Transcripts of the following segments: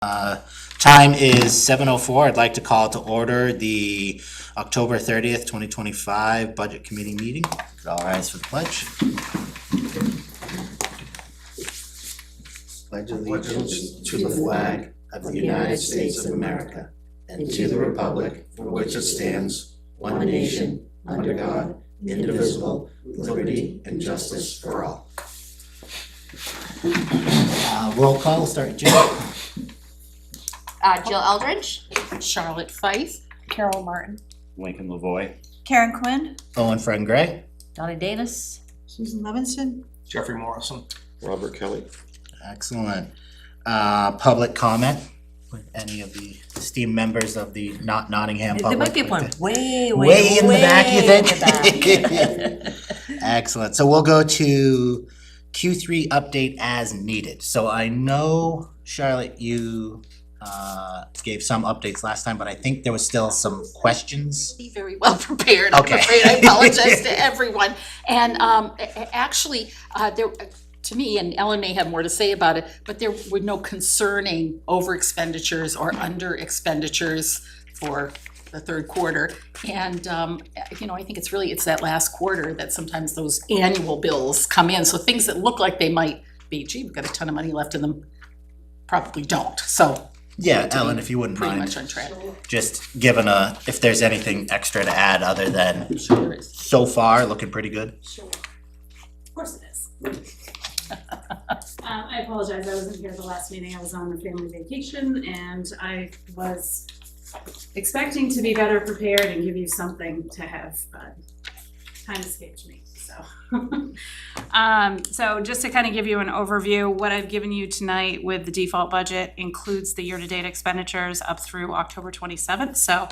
Time is 7:04. I'd like to call to order the October 30th, 2025 Budget Committee meeting. All rise for the pledge. Pledge allegiance to the flag of the United States of America and to the republic for which it stands, one nation, under God, indivisible, with liberty and justice for all. Roll call, start Jim. Jill Eldridge. Charlotte Fife. Carol Martin. Lincoln Lavoie. Karen Quinn. Owen Fred Gray. Donna Davis. Susan Levinson. Jeffrey Morrison. Robert Kelly. Excellent. Public comment with any of the esteemed members of the not Nottingham There public. might be one way Way in the back, you in think? the back. Excellent. So we'll go to Q3 update as needed. So I know, Charlotte, you gave some updates last time, but I think there was still some questions. Be very well prepared. Okay. I'm afraid I apologize to everyone. And actually, there, to me, and Ellen may have more to say about it, but there were no concerning over expenditures or under expenditures for the third quarter. And, I think it's that last quarter that sometimes those annual bills come in. So things that look like they might be, gee, we've got a ton of money left in them, probably don't. So Yeah, Ellen, if you wouldn't pretty mind, much on track. just giving if there's anything extra to add other than Sure there is. so far looking pretty good. Sure. Of course it is. I apologize, I wasn't here the last meeting, I was on a family vacation, and I was expecting to be better prepared and give you something to have, but time escaped me, so. So just to kind of give you an overview, what I've given you tonight with the default budget includes the year-to-date expenditures up through October 27th, so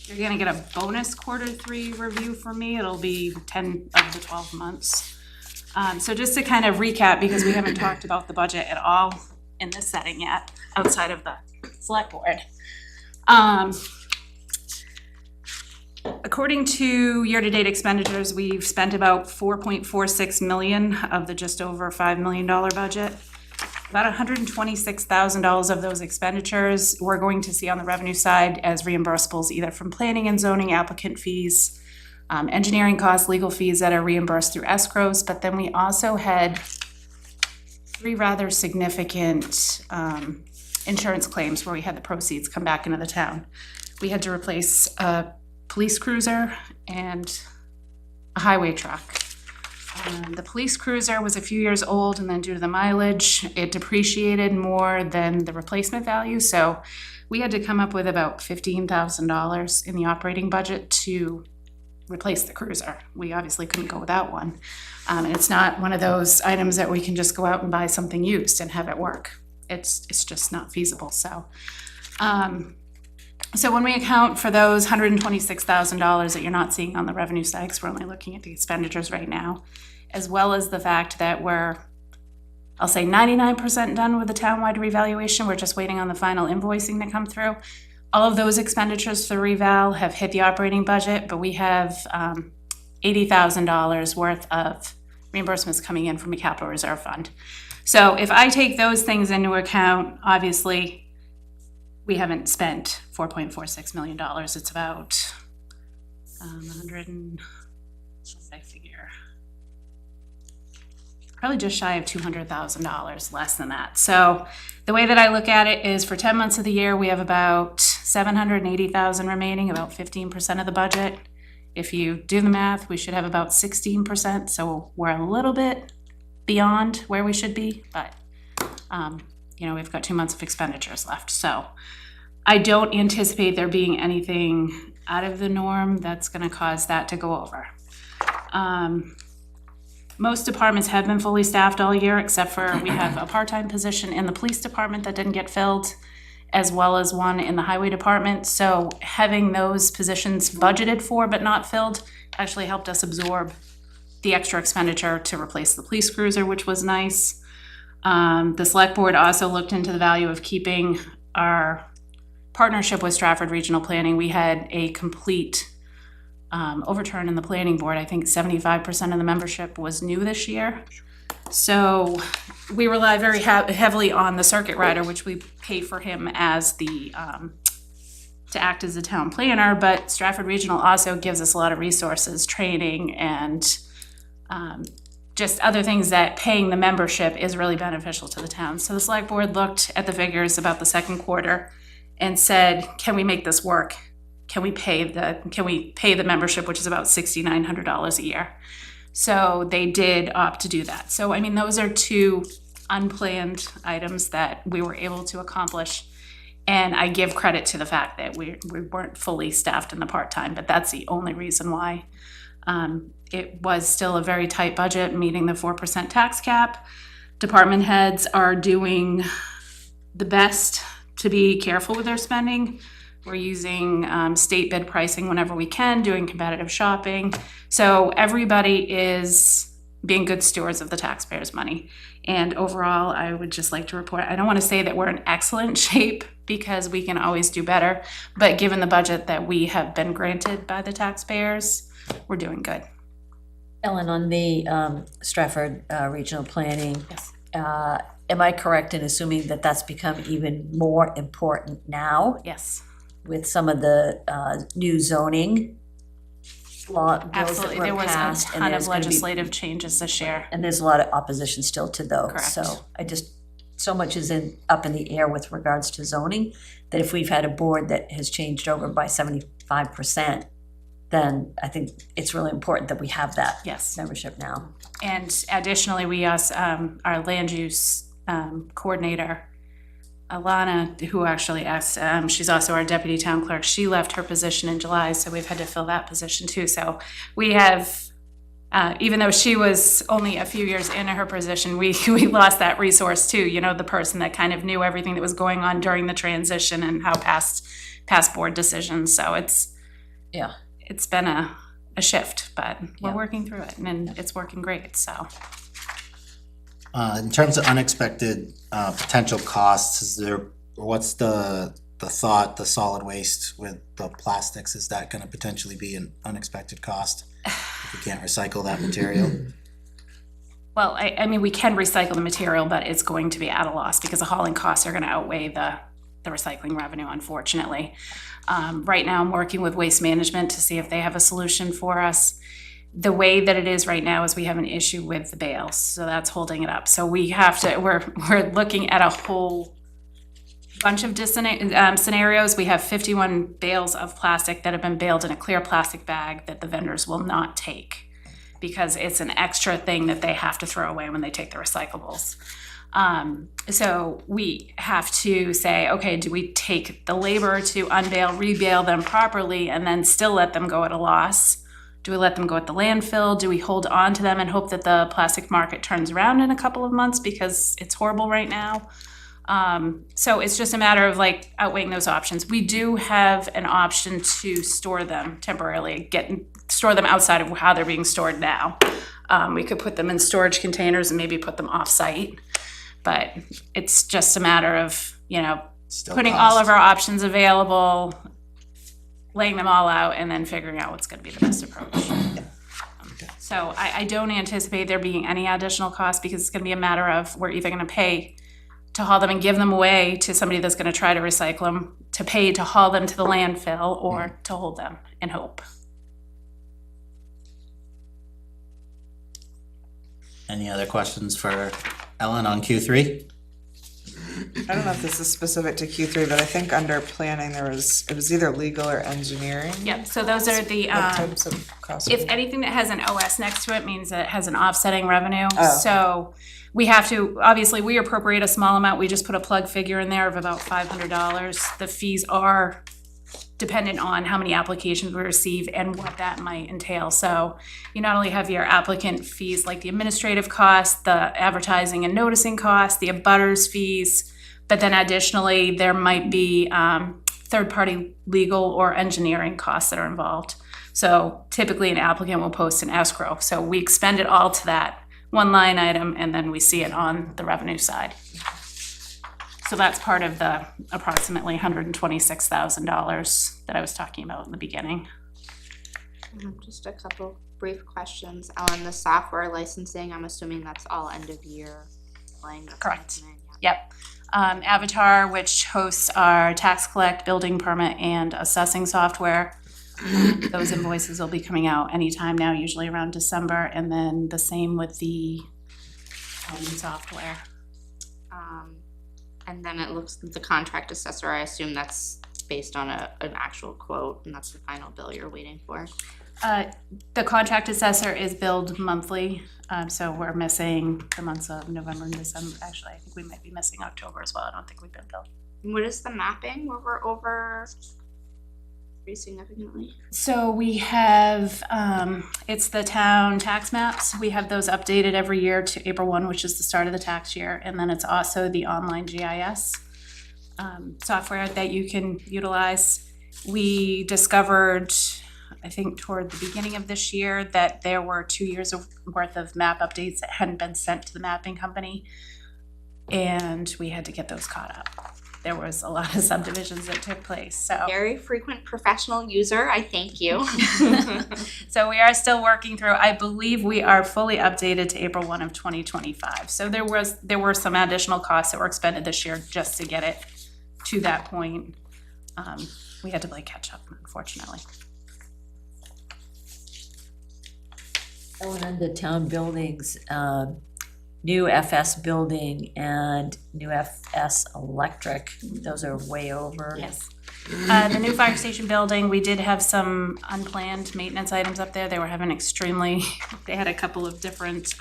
you're gonna get a bonus Q3 review from me. It'll be 10 of the 12 months. So just to kind of recap, because we haven't talked about the budget at all in this setting yet, outside of the select board. According to year-to-date expenditures, we've spent about $4.46 million of the just over $5 million budget. About $126,000 of those expenditures we're going to see on the revenue side as reimbursables, either from planning and zoning applicant fees, engineering costs, legal fees that are reimbursed through escrows, but then we also had three rather significant insurance claims where we had the proceeds come back into the town. We had to replace a police cruiser and a highway truck. The police cruiser was a few years old, and then due to the mileage, it depreciated more than the replacement value, so we had to come up with about $15,000 in the operating budget to replace the cruiser. We obviously couldn't go without one. And it's not one of those items that we can just go out and buy something used and have it work. It's just not feasible, so. So when we account for those $126,000 that you're not seeing on the revenue side, because we're only looking at the expenditures right now, as well as the fact that we're, I'll say 99% done with the townwide revaluation, we're just waiting on the final invoicing to come through. All of those expenditures for reval have hit the operating budget, but we have $80,000 worth of reimbursements coming in from a capital reserve fund. So if I take those things into account, obviously we haven't spent $4.46 million. It's about 100 and, let's say figure, probably just shy of $200,000, less than that. So the way that I look at it is for 10 months of the year, we have about $780,000 remaining, about 15% of the budget. If you do the math, we should have about 16%, so we're a little bit beyond where we should be, but we've got 2 months of expenditures left. So I don't anticipate there being anything out of the norm that's gonna cause that to go over. Most departments have been fully staffed all year, except for we have a part-time position in the police department that didn't get filled, as well as one in the highway department. So having those positions budgeted for but not filled actually helped us absorb the extra expenditure to replace the police cruiser, which was nice. The select board also looked into the value of keeping our partnership with Stratford Regional Planning. We had a complete overturn in the planning board. I think 75% of the membership was new this year. So we rely very heavily on the circuit rider, which we pay for him as the, to act as a town planner, but Stratford Regional also gives us a lot of resources, training, and just other things that paying the membership is really beneficial to the town. So the select board looked at the figures about the second quarter and said, can we make this work? Can we pay the membership, which is about $6,900 a year? So they did opt to do that. So, I mean, those are two unplanned items that we were able to accomplish. And I give credit to the fact that we weren't fully staffed in the part-time, but that's the only reason why. It was still a very tight budget, meeting the 4% tax cap. Department heads are doing the best to be careful with their spending. We're using state bid pricing whenever we can, doing competitive shopping. So everybody is being good stewards of the taxpayers' money. And overall, I would just like to report, I don't want to say that we're in excellent shape because we can always do better, but given the budget that we have been granted by the taxpayers, we're doing good. Ellen, on the Stratford Regional Planning, Yes. am I correct in assuming that that's become even more important now Yes, with some of the new zoning law bills that absolutely. There were was passed? a and ton there's of gonna be- legislative changes this year. And there's a lot of opposition still to those. Correct. So so much is up in the air with regards to zoning, that if we've had a board that has changed over by 75%, then I think it's really important that we have that Yes. membership now. And additionally, we asked our land use coordinator, Alana, who actually asked, she's also our deputy town clerk, she left her position in July, so we've had to fill that position too. So we have, even though she was only a few years into her position, we lost that resource too, you know, the person that kind of knew everything that was going on during the transition and how past board decisions. So it's been a shift, but we're Yeah. working through it and it's working great, so. In terms of unexpected potential costs, is there, what's the thought, the solid waste with the plastics, is that gonna potentially be an unexpected cost? If you can't recycle that material? Well, I mean, we can recycle the material, but it's going to be at a loss because the hauling costs are gonna outweigh the recycling revenue, unfortunately. Right now, I'm working with Waste Management to see if they have a solution for us. The way that it is right now is we have an issue with the bales, so that's holding it up. So we have to, we're looking at a whole bunch of scenarios. We have 51 bales of plastic that have been baled in a clear plastic bag that the vendors will not take because it's an extra thing that they have to throw away when they take the recyclables. So we have to say, okay, do we take the labor to unbale, rebale them properly, and then still let them go at a loss? Do we let them go at the landfill? Do we hold on to them and hope that the plastic market turns around in a couple of months because it's horrible right now? So it's just a matter of like outweighing those options. We do have an option to store them temporarily, store them outside of how they're being stored now. We could put them in storage containers and maybe put them off-site. But it's just a matter of, you know, Still putting cost. all of our options available, laying them all out, and then figuring out what's gonna be the best approach. So I don't anticipate there being any additional cost because it's gonna be a matter of, we're either gonna pay to haul them and give them away to somebody that's gonna try to recycle them, to pay to haul them to the landfill, or to hold them and hope. Any other questions for Ellen on Q3? I don't know if this is specific to Q3, but I think under planning it was either legal or engineering. Yep, so those are the, What types of costs? if anything that has an OS next to it means that it has an offsetting revenue. Oh. So we have to, obviously, we appropriate a small amount, we just put a plug figure in there of about $500. The fees are dependent on how many applications we receive and what that might entail. So you not only have your applicant fees like the administrative costs, the advertising and noticing costs, the abutters fees, but then additionally, there might be third-party legal or engineering costs that are involved. So typically an applicant will post an escrow. So we expend it all to that one line item and then we see it on the revenue side. So that's part of the approximately $126,000 that I was talking about in the beginning. Just a couple brief questions. On the software licensing, I'm assuming that's all end of year billing. That's Correct. coming in, yeah. Yep. Avatar, which hosts our tax collect, building permit, and assessing software. Those invoices will be coming out anytime now, usually around December, and then the same with the software. And then it looks, the contract assessor, I assume that's based on an actual quote, and that's the final bill you're waiting for. The contract assessor is billed monthly, so we're missing the months of November and December. Actually, I think we might be missing October as well. I don't think we've been billed. What is the mapping? We're over pretty significantly. So we have, it's the town tax maps. We have those updated every year to April 1, which is the start of the tax year. And then it's also the online GIS software that you can utilize. We discovered, I think toward the beginning of this year, that there were 2 years worth of map updates that hadn't been sent to the mapping company. And we had to get those caught up. There was a lot of subdivisions that took place, so. Very frequent professional user, I thank you. So we are still working through, I believe we are fully updated to April 1 of 2025. So there were some additional costs that were expended this year just to get it to that point. We had to play catch up, unfortunately. Oh, and under town buildings, new FS building and new FS electric, those are way over. Yes. The new fire station building, we did have some unplanned maintenance items up there. They were having they had a couple of different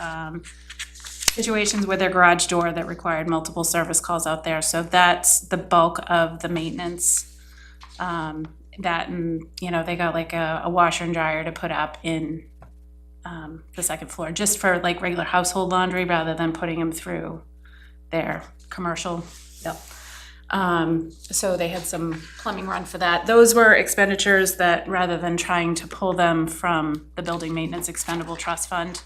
situations with their garage door that required multiple service calls out there. So that's the bulk of the maintenance. That and, they got like a washer and dryer to put up in the second floor, just for like regular household laundry rather than putting them through their commercial. Yep. So they had some plumbing run for that. Those were expenditures that, rather than trying to pull them from the building maintenance expendable trust fund,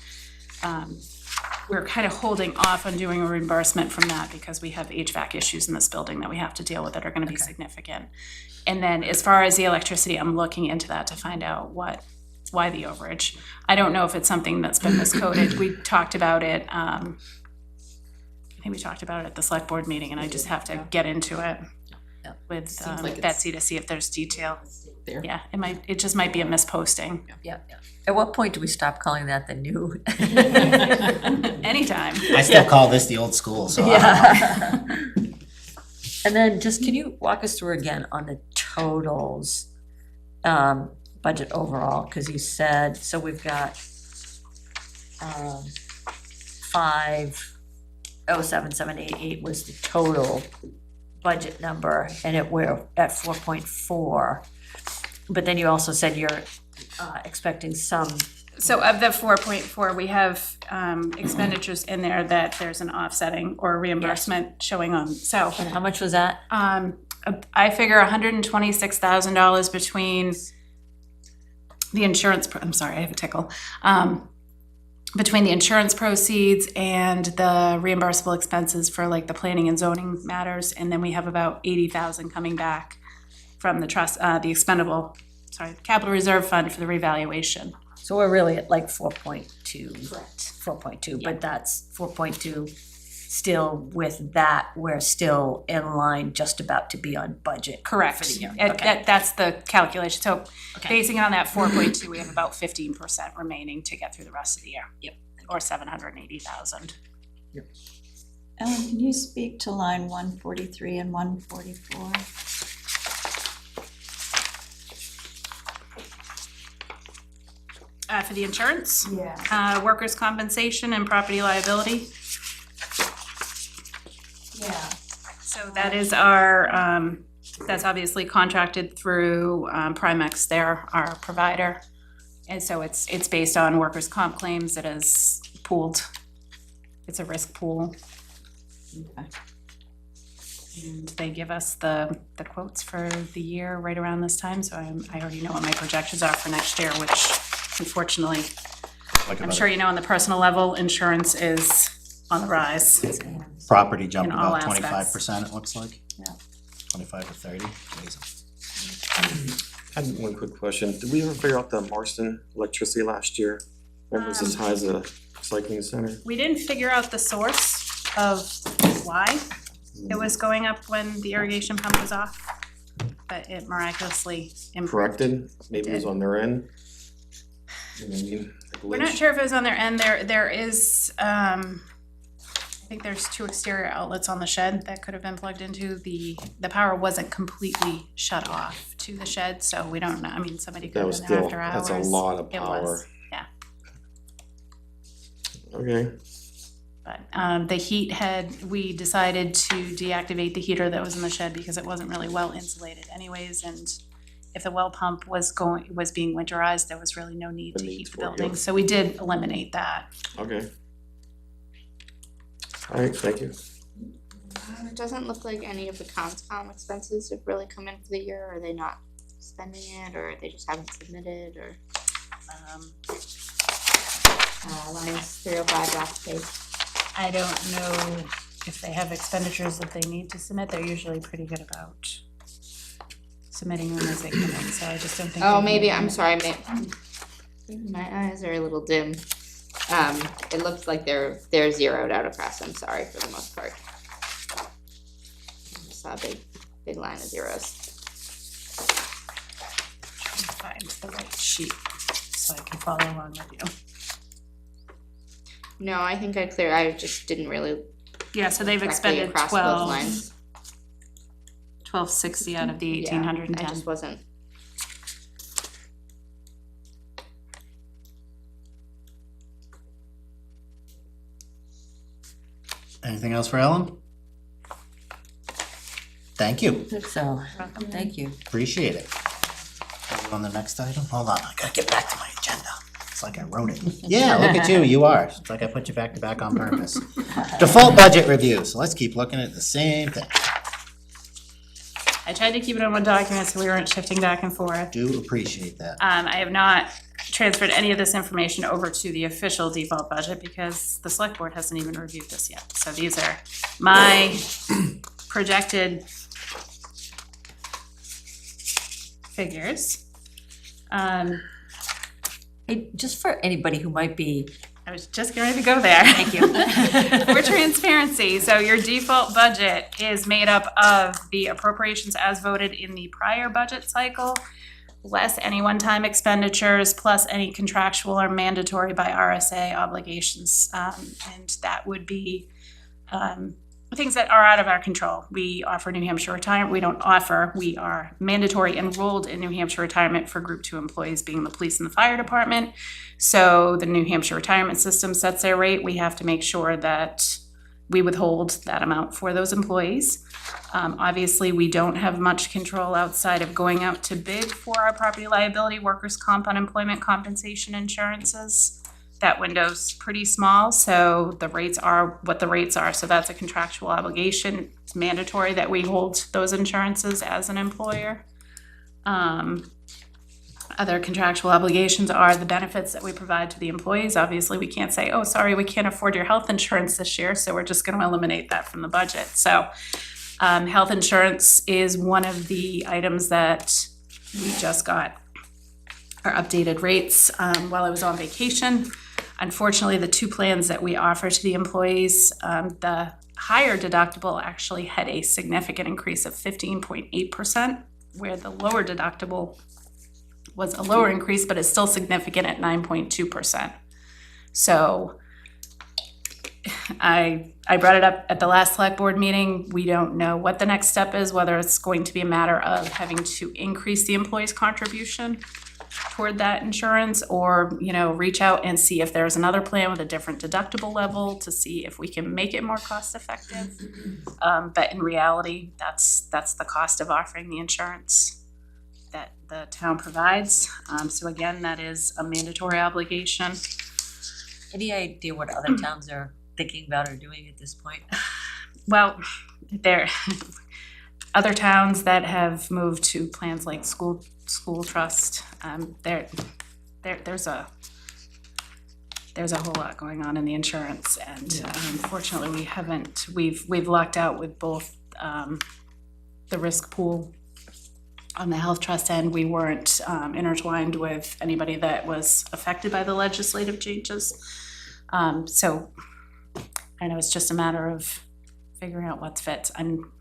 we're kind of holding off on doing a reimbursement from that because we have HVAC issues in this building that we have to deal with that are going to be significant. And then as far as the electricity, I'm looking into that to find out why the overage. I don't know if it's something that's been miscoded. We talked about it, I think we talked about it at the select board meeting, and I just have to get into it Yep. with Seems like it's Betsy to see if there's detail. there. Yeah, it just might be a misposting. Yeah. At what point do we stop calling that the new? Anytime. I still call this the old school, so. Yeah. And then just, can you walk us through again on the totals, budget overall, because you said, so we've got 507,788 was the total budget number, and we're at 4.4. But then you also said you're expecting some. So of the 4.4, we have expenditures in there that there's an offsetting or reimbursement showing on, so. And how much was that? I figure $126,000 between the insurance, I'm sorry, I have a tickle. Between the insurance proceeds and the reimbursable expenses for like the planning and zoning matters, and then we have about 80,000 coming back from the trust, the capital reserve fund for the revaluation. So we're really at like 4.2. Correct. 4.2, but that's 4.2. Still with that, we're still in line, just about to be on budget. Correct. For the year. It- Okay. That's the calculation. So Okay. basing it on that 4.2, we have about 15% remaining to get through the rest of the year. Yep. Or 780,000. Ellen, can you speak to line 143 and 144? For the insurance, Yeah. workers' compensation and property liability. Yeah. So that is our, that's obviously contracted through Primex, they're our provider. And so it's based on workers' comp claims. It is pooled. It's a risk pool. Okay. And they give us the quotes for the year right around this time, so I already know what my projections are for next year, which unfortunately, I'm sure you know on the personal level, insurance is on the rise. Property jumped In all about aspects. 25%, it looks like. Yeah. 25 to 30. Jesus. I had one quick question. Did we ever figure out the Marston electricity last year? It was as high as a recycling center. We didn't figure out the source of why it was going up when the irrigation pump was off, but it miraculously improved. Corrected? Maybe it was on their end? You know what I mean? Like We're not glitch. sure if it was on their end. There is, I think there's 2 exterior outlets on the shed that could have been plugged into. The power wasn't completely shut off to the shed, so we don't know. I mean, somebody could That have was been there still, after hours. that's a lot of It power. was, yeah. Okay, But the heat we decided to deactivate the heater that was in the shed because it wasn't really well insulated anyways, and if the well pump was being winterized, there was really no need to The need heat the for it, building, yeah. so we did eliminate that. okay. All right, thank you. It doesn't look like any of the conscom expenses have really come in for the year. Are they not spending it, or they just haven't submitted, or lines 305 last page? I don't know if they have expenditures that they need to submit. They're usually pretty good about submitting them as they come in, so I just don't think. Oh, they- maybe, I'm sorry, my eyes are a little dim. It looks like they're zeroed out across, I'm sorry, for the most part. I saw a big line of zeros. Find the right sheet so I can follow along with you. No, I think I just didn't really Yeah, so they've correctly expended across both lines. 1260 out of the Yeah, 1810. I just wasn't. Anything else for Ellen? Thank you, So, thank you. appreciate it. Are we on the next item? Hold on, I gotta get back to my agenda. It's like I wrote it. Yeah, look at you, you are. It's like I put you back to back on purpose. Default budget review, so let's keep looking at the same thing. I tried to keep it on one document so we weren't shifting back and forth. Do appreciate that. I have not transferred any of this information over to the official default budget because the select board hasn't even reviewed this yet. So these are my projected figures. Hey, just for anybody who might be, I was just getting ready to go there. Thank you. For transparency, so your default budget is made up of the appropriations as voted in the prior budget cycle, less any one-time expenditures, plus any contractual or mandatory by RSA obligations. And that would be things that are out of our control. We offer New Hampshire retirement. We are mandatory enrolled in New Hampshire retirement for Group 2 employees, being the police and the fire department. So the New Hampshire retirement system sets their rate. We have to make sure that we withhold that amount for those employees. Obviously, we don't have much control outside of going out to bid for our property liability, workers' comp, unemployment compensation insurances. That window's pretty small, so the rates are what the rates are. So that's a contractual obligation. It's mandatory that we hold those insurances as an employer. Other contractual obligations are the benefits that we provide to the employees. Obviously, we can't say, oh, sorry, we can't afford your health insurance this year, so we're just gonna eliminate that from the budget. So health insurance is one of the items that we just got our updated rates while I was on vacation. Unfortunately, the 2 plans that we offer to the employees, the higher deductible actually had a significant increase of 15.8%, where the lower deductible was a lower increase, but it's still significant at 9.2%. So I brought it up at the last select board meeting. We don't know what the next step is, whether it's going to be a matter of having to increase the employee's contribution toward that insurance, or, reach out and see if there's another plan with a different deductible level to see if we can make it more cost effective. But in reality, that's the cost of offering the insurance that the town provides. So again, that is a mandatory obligation. Any idea what other towns are thinking about or doing at this point? Well, there other towns that have moved to plans like school trust. There's a whole lot going on in the insurance, and unfortunately, we've lucked out with both the risk pool on the health trust end, we weren't intertwined with anybody that was affected by the legislative changes. So I know it's just a matter of figuring out what's fit. I'm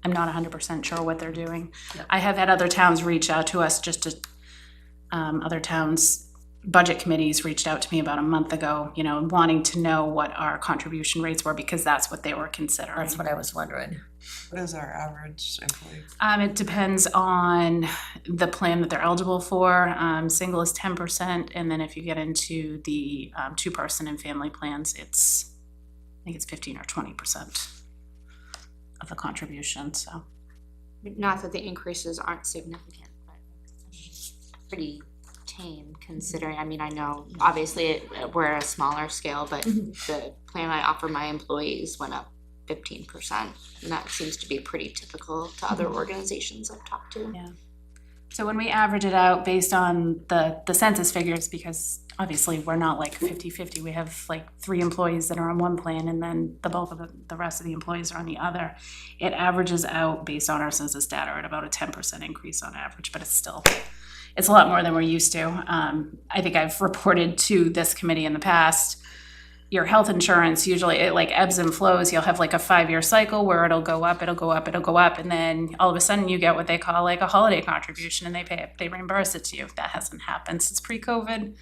not 100% sure what they're doing. Yep. I have had other towns reach out to us just to, other towns' budget committees reached out to me about a month ago, you know, wanting to know what our contribution rates were because that's what they were considering. That's what I was wondering. What is our average employee? It depends on the plan that they're eligible for. Single is 10%, and then if you get into the two-person and family plans, I think it's 15 or 20% of the contribution, so. Not that the increases aren't significant, but pretty tame considering, I mean, I know obviously we're at a smaller scale, but the plan I offer my employees went up 15%. And that seems to be pretty typical to other organizations I've talked to. Yeah. So when we average it out based on the census figures, because obviously we're not like 50-50, we have like 3 employees that are on one plan and then the bulk of the rest of the employees are on the other. It averages out based on our census data at about a 10% increase on average, but it's a lot more than we're used to. I think I've reported to this committee in the past, your health insurance, usually it like ebbs and flows. You'll have like a 5-year cycle where it'll go up, it'll go up, it'll go up. And then all of a sudden you get what they call like a holiday contribution and they reimburse it to you. That hasn't happened since pre-COVID.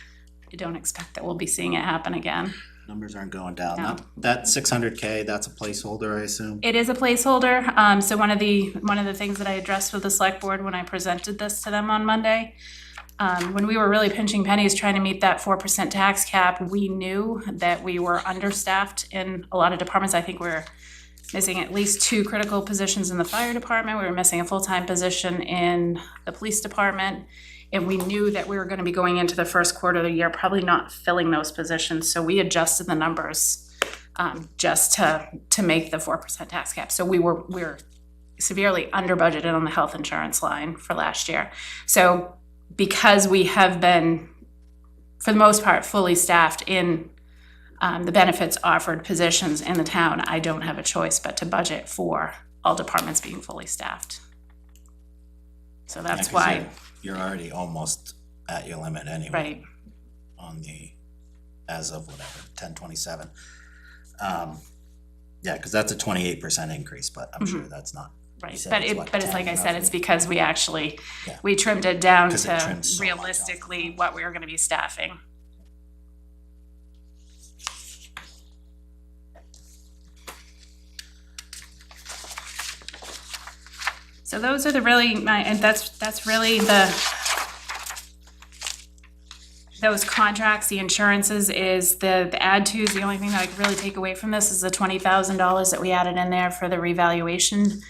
I don't expect that we'll be seeing it happen again. Numbers aren't going down. No. That 600K, that's a placeholder, I assume? It is a placeholder. So one of the things that I addressed with the select board when I presented this to them on Monday, when we were really pinching pennies trying to meet that 4% tax cap, we knew that we were understaffed in a lot of departments. I think we're missing at least 2 critical positions in the fire department. We were missing a full-time position in the police department. And we knew that we were gonna be going into the first quarter of the year, probably not filling those positions. So we adjusted the numbers just to make the 4% tax cap. So we were severely under budgeted on the health insurance line for last year. So because we have been, for the most part, fully staffed in the benefits offered positions in the town, I don't have a choice but to budget for all departments being fully staffed. So that's 'cause why, You're already almost at your limit anyway. right, On the, as of whatever, 10/27. Yeah, cause that's a 28% increase, but I'm sure that's not, right. said But it's what, it's like I 10 said, it's roughly? because we actually, Yeah. we trimmed it down 'Cause it to trimmed so much off. realistically what we were gonna be staffing. So those are and that's really those contracts, the insurances is the add tos. The only thing that I could really take away from this is the $20,000 that we added in there for the revaluation.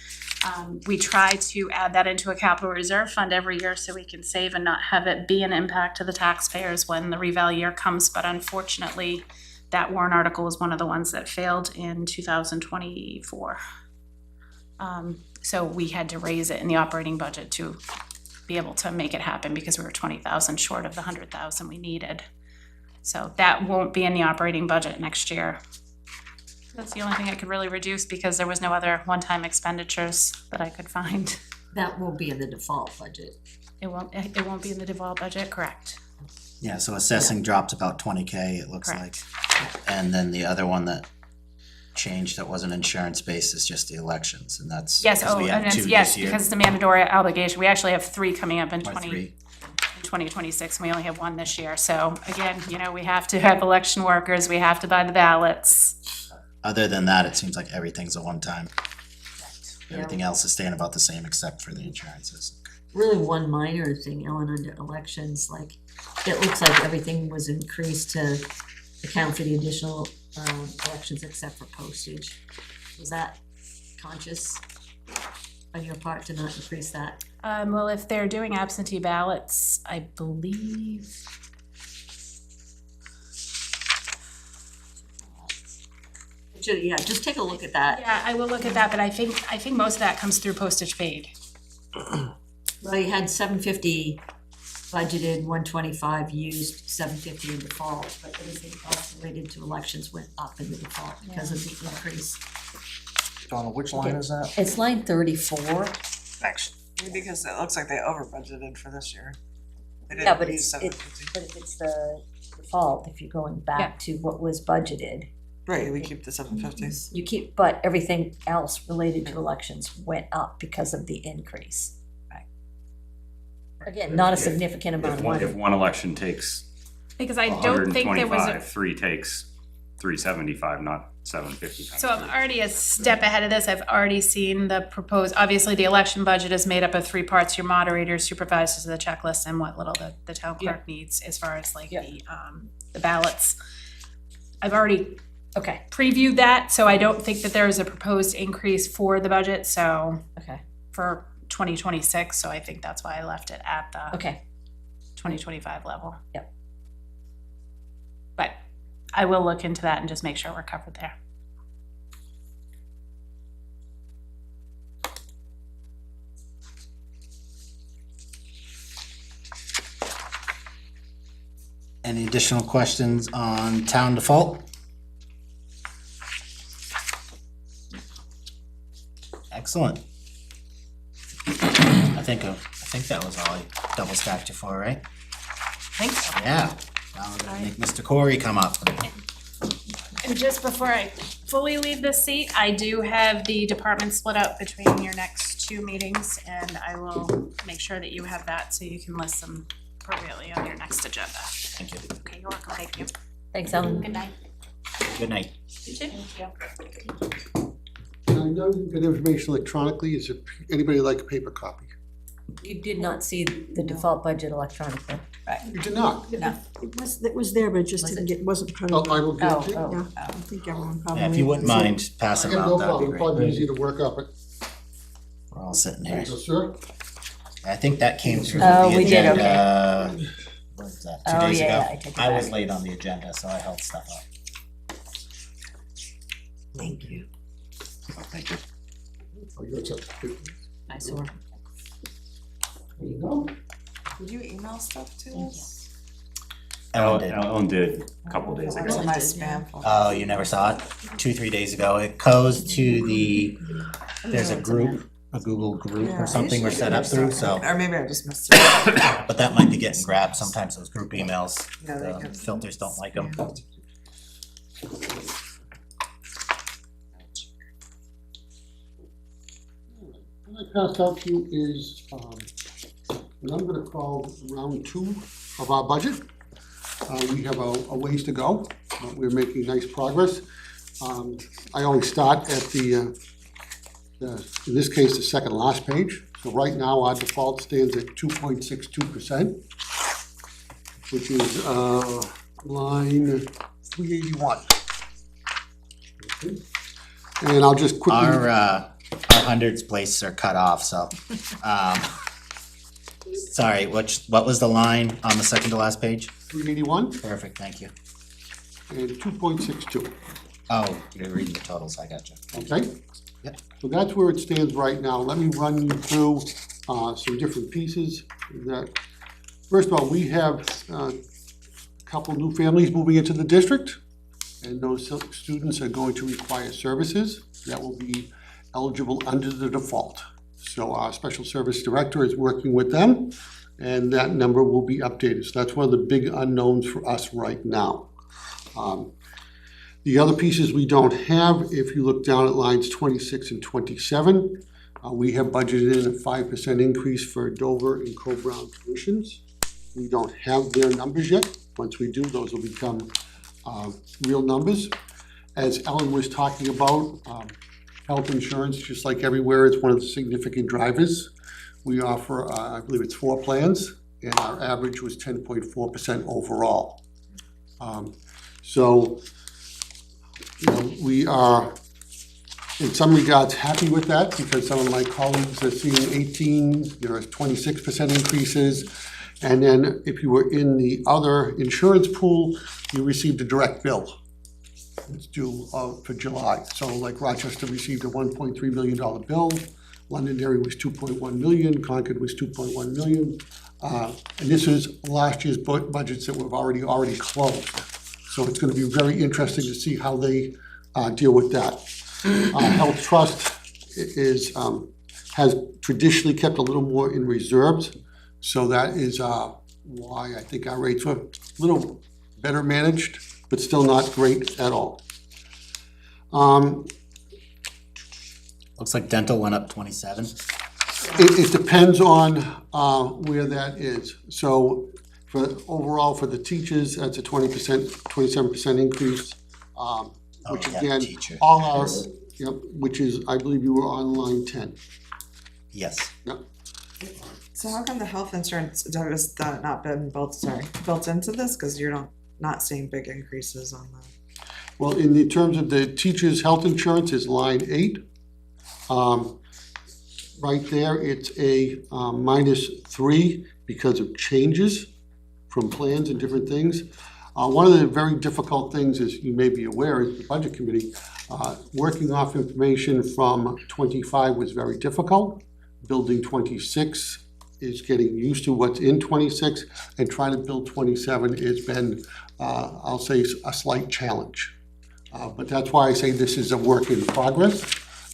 We try to add that into a capital reserve fund every year so we can save and not have it be an impact to the taxpayers when the reval year comes. But unfortunately, that warrant article was one of the ones that failed in 2024. So we had to raise it in the operating budget to be able to make it happen because we were 20,000 short of the 100,000 we needed. So that won't be in the operating budget next year. That's the only thing I could really reduce because there was no other one-time expenditures that I could find. That won't be in the default budget. It won't be in the default budget, correct? yeah, so assessing dropped about 20K, it looks like. Correct. And then the other one that changed that wasn't insurance-based is just the elections, and that's. Yes, 'cause we have and it's, 2 yes, this year, because it's a mandatory obligation. We actually have 3 coming up in or 3. 2026, and we only have 1 this year. So again, we have to have election workers, we have to buy the ballots. Other than that, it seems like everything's a one-time. Yeah. Everything else is staying about the same except for the insurances. Really one minor thing, Ellen, under elections, like, it looks like everything was increased to account for the additional elections except for postage. Was that conscious on your part to not increase that? Well, if they're doing absentee ballots, I believe. Yeah, just take a look at that. Yeah, I will look at that, but I think most of that comes through postage paid. Well, you had 750 budgeted, 125 used, 750 in default, but everything else related to elections went up in the default because of the increase. Donna, which line is that? It's line 34. Thanks. Maybe because it looks like they over budgeted for this year. They Yeah, didn't but use it's, 750. but if it's the default, if you're going back to what was budgeted, Right, we keep the 750s. you keep, but everything else related to elections went up because of the increase. Right. Again, not a If- significant amount If of one, money. if one election takes Because I hundred don't and think there was a. twenty-five, three takes 375, not 750. So I'm already a step ahead of this. I've already seen the proposed, obviously, the election budget is made up of three parts, your moderators, supervisors of the checklist, and what little the town clerk needs as far as like the ballots. I've already Okay, previewed that, so I don't think that there is a proposed increase for the budget, so okay, for 2026, so I think that's why I left it at the okay. 2025 level. Yep. But I will look into that and just make sure we're covered there. Any additional questions on town default? Excellent. I think that was all I double stacked you for, right? Thanks. Yeah. Now we're gonna make Mr. Corey come up. And just before I fully leave this seat, I do have the department split up between your next two meetings, and I will make sure that you have that so you can list them appropriately on your next agenda. Thank you. Okay, you're welcome, thank you. Thanks, Ellen. Good night. Good night. I know you get information electronically, is it, anybody like a paper copy? You did not see the default budget electronically. You did not? It was there, but it just Was didn't it? get, wasn't put Oh, on. I will give it Oh, to you. oh. Yeah, I think everyone probably. Yeah, if you wouldn't mind I passing have them no out, that'd problem, be probably great. easy to work up it. We're all sitting here. So, sir, I think that came through Oh, the we did, agenda. What was that, Oh, 2 days yeah, ago? I take it I was back. late on the agenda, so I held stuff up. Thank you. Thank you. oh, you're accepted. I saw. There you go. Did you email stuff to us? Ellen did. Ellen did a couple days It's in ago. my spam folder. Oh, you never saw it? 2-3 days ago. It goes to there's a group, a Google group or something we're set up through, so, Or maybe I just missed it. but that might be getting grabbed. Sometimes those group emails, Yeah, they the could. filters don't like them. What I passed out to you is, what I'm gonna call round 2 of our budget. We have a ways to go, but we're making nice progress. I always start at in this case, the second last page. So right now, our default stands at 2.62%, which is line 381. Okay. And I'll just quickly. Our hundreds places are cut off, so, sorry, what was the line on the second to last page? 381 Perfect, thank you. and 2.62, Oh, you're reading the totals, I got you. okay? Yep. So that's where it stands right now. Let me run you through some different pieces that, first of all, we have a couple new families moving into the district, and those students are going to require services that will be eligible under the default. So our special service director is working with them, and that number will be updated. So that's one of the big unknowns for us right now. The other pieces we don't have, if you look down at lines 26 and 27, we have budgeted in a 5% increase for Dover and Co-Brown tuitions. We don't have their numbers yet. Once we do, those will become real numbers. As Ellen was talking about, health insurance, just like everywhere, it's one of the significant drivers. We offer, I believe it's 4 plans, and our average was 10.4% overall. So, you know, we are, in some regards, happy with that, because some of my colleagues are seeing 18, there are 26% increases. And then if you were in the other insurance pool, you received a direct bill. It's due for July. So like Rochester received a $1.3 million bill, Londonderry was 2.1 million, Concord was 2.1 million. And this is last year's budgets that we've already closed. So it's gonna be very interesting to see how they deal with that. Health Trust is has traditionally kept a little more in reserves. So that is why I think our rates were a little better managed, but still not great at all. Looks like dental went up 27. It depends on where that is. So overall for the teachers, that's a 20%, 27% increase. Which yeah, again, teacher. all our, yep, which is, I believe you were on line 10. Yes. Yep. So how come the health insurance, has that not been built into this? Cause you're not seeing big increases on that. Well, in the terms of the teachers' health insurance is line 8. Right there, it's a -3 because of changes from plans and different things. One of the very difficult things, as you may be aware, is the budget committee, working off information from 25 was very difficult. Building 26 is getting used to what's in 26, and trying to build 27 has been, I'll say, a slight challenge. But that's why I say this is a work in progress,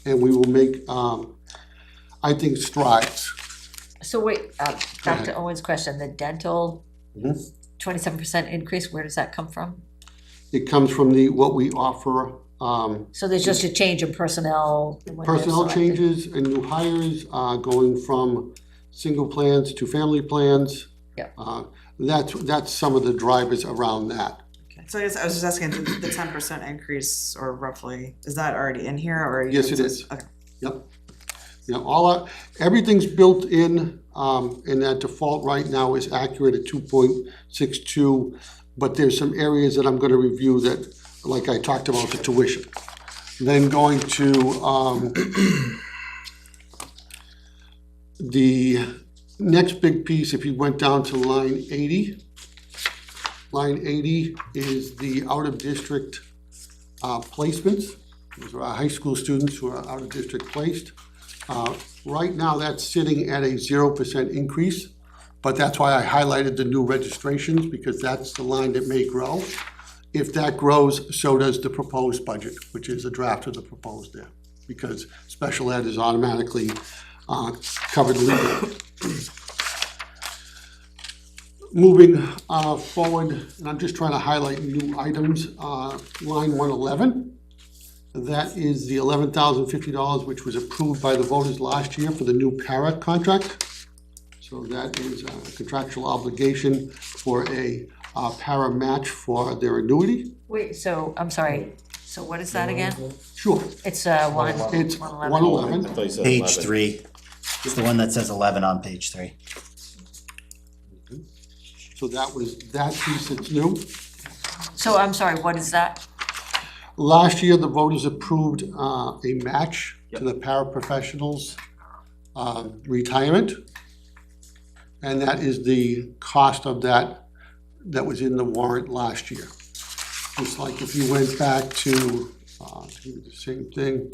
and we will make, I think, strides. So wait, back ahead. to Owen's question, the dental Mhm. 27% increase, where does that come from? It comes from what we offer, So there's just a change in personnel? when they're personnel selected. changes and new hires, going from single plans to family plans. Yep. That's some of the drivers around that. So I guess I was just asking, the 10% increase or roughly, is that already in here or? Yes, it is. Okay. Yep. You know, everything's built in, and that default right now is accurate at 2.62, but there's some areas that I'm gonna review that, like I talked about, the tuition. Then going to, the next big piece, if you went down to line 80, line 80 is the out-of-district placements. Those are our high school students who are out-of-district placed. Right now, that's sitting at a 0% increase, but that's why I highlighted the new registrations, because that's the line that may grow. If that grows, so does the proposed budget, which is a draft of the proposed there, because special ed is automatically covered legally. Moving forward, and I'm just trying to highlight new items, line 111. That is the $11,050, which was approved by the voters last year for the new para contract. So that is a contractual obligation for a para match for their annuity. Wait, so, I'm sorry, so what is that again? Sure, It's it's 111. 111. I thought you said Page 11. 3. It's the one that says 11 on page 3. So that was that piece that's new. So I'm sorry, what is that? Last year, the voters approved a match to the paraprofessionals' retirement. And that is the cost of that was in the warrant last year. Just like if you went back to the same thing,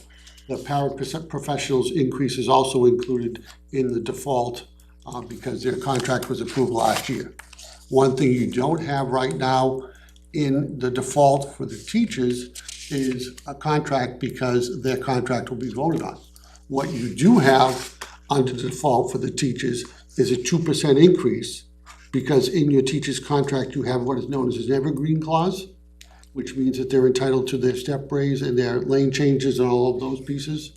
the paraprofessionals' increase is also included in the default because their contract was approved last year. One thing you don't have right now in the default for the teachers is a contract, because their contract will be voted on. What you do have under the default for the teachers is a 2% increase, because in your teacher's contract, you have what is known as an evergreen clause, which means that they're entitled to their step raise and their lane changes and all of those pieces.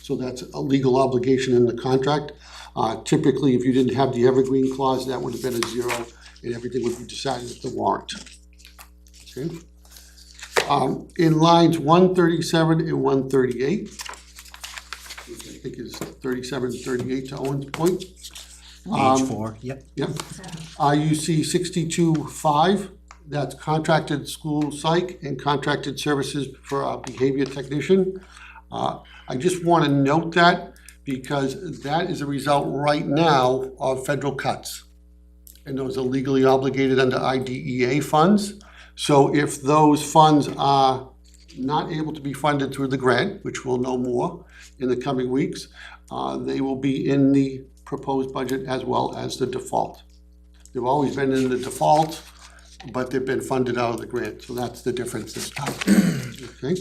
So that's a legal obligation in the contract. Typically, if you didn't have the evergreen clause, that would have been a 0, and everything would be decided at the warrant. Okay? In lines 137 and 138, which I think is 37 and 38 to Owen's point. Page 4, yep. Yep. You see 62.5, that's contracted school psych and contracted services for a behavior technician. I just want to note that, because that is a result right now of federal cuts. And those are legally obligated under IDEA funds. So if those funds are not able to be funded through the grant, which we'll know more in the coming weeks, they will be in the proposed budget as well as the default. They've always been in the default, but they've been funded out of the grant, so that's the difference this time. Okay?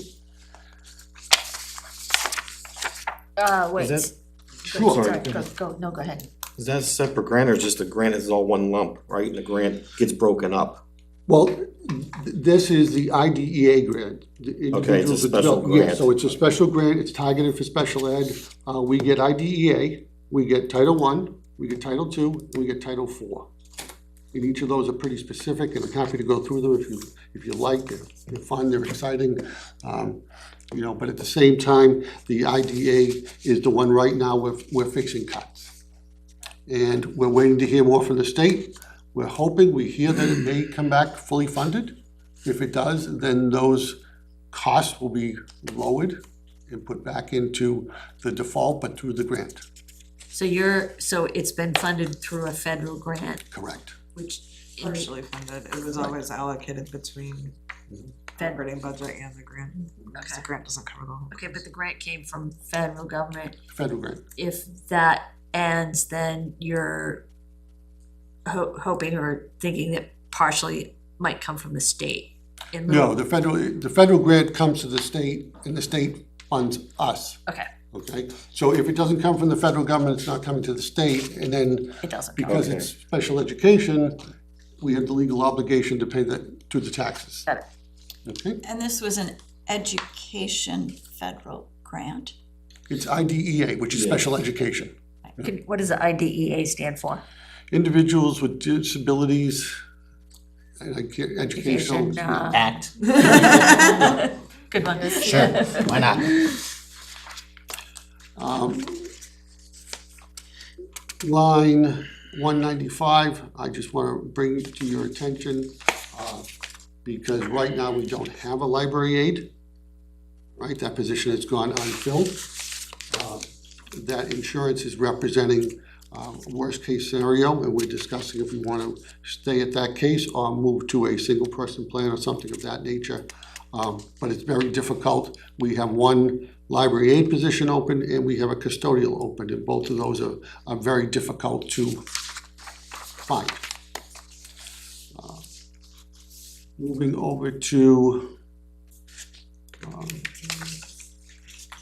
Wait, Is Sure. Sorry, go ahead. Is that a separate grant or just a grant is all one lump, right? And the grant gets broken up? Well, this is the IDEA grant. The Okay, it's a individuals that special develop- Yeah, grant. so it's a special grant, it's targeted for special ed. We get IDEA, we get Title I, we get Title II, and we get Title IV. And each of those are pretty specific, and I'm happy to go through them if you like. They're fun, they're exciting. You know, but at the same time, the IDA is the one right now we're fixing cuts. And we're waiting to hear more from the state. We're hoping, we hear that it may come back fully funded. If it does, then those costs will be lowered and put back into the default, but through the grant. So it's been funded through a federal grant, Correct. which Partially funded, it was always allocated between the operating budget and the grant, because the grant doesn't cover the whole. Okay, but the grant came from federal government. Federal grant. If that ends, then you're hoping or thinking that partially might come from the state. in lieu No, of- the federal grant comes to the state, and the state funds us. Okay, Okay, so if it doesn't come from the federal government, it's not coming to the state, and then it doesn't. because Okay. it's special education, we have the legal obligation to pay to the taxes. Got it. Okay, And this was an education federal grant. it's IDEA, which is Yeah. special education. What does the IDEA stand for? Individuals with disabilities, and educational. Education, Act, Good one. sure, why not? Line 195, I just want to bring to your attention, because right now we don't have a library aide, right? That position has gone unfilled. That insurance is representing worst-case scenario, and we're discussing if we want to stay at that case or move to a single-person plan or something of that nature. But it's very difficult. We have one library aide position open and we have a custodial open, and both of those are very difficult to find. Moving over to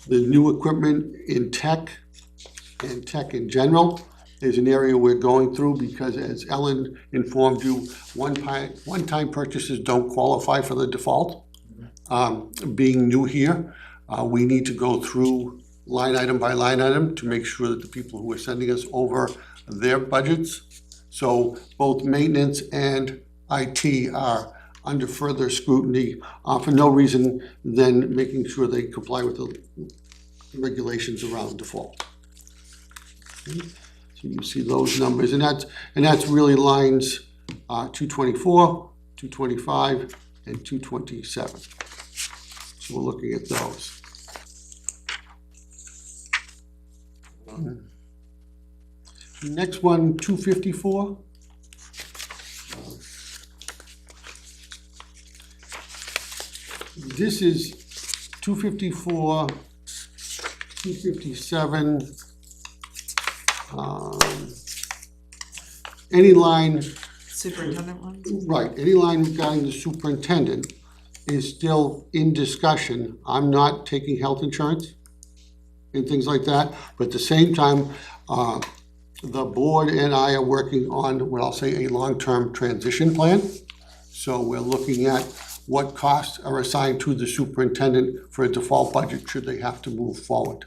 the new equipment in tech and tech in general is an area we're going through because, as Ellen informed you, one-time purchases don't qualify for the default. Being new here, we need to go through line item by line item to make sure that the people who are sending us over their budgets. So both maintenance and IT are under further scrutiny for no reason than making sure they comply with the regulations around default. Okay, so you see those numbers, and that's really lines 224, 225, and 227. So we're looking at those. Next one, 254. This is 254, 257. Any line, Superintendent one? right, any line regarding the superintendent is still in discussion. I'm not taking health insurance and things like that, but at the same time, the board and I are working on what I'll say a long-term transition plan. So we're looking at what costs are assigned to the superintendent for a default budget should they have to move forward.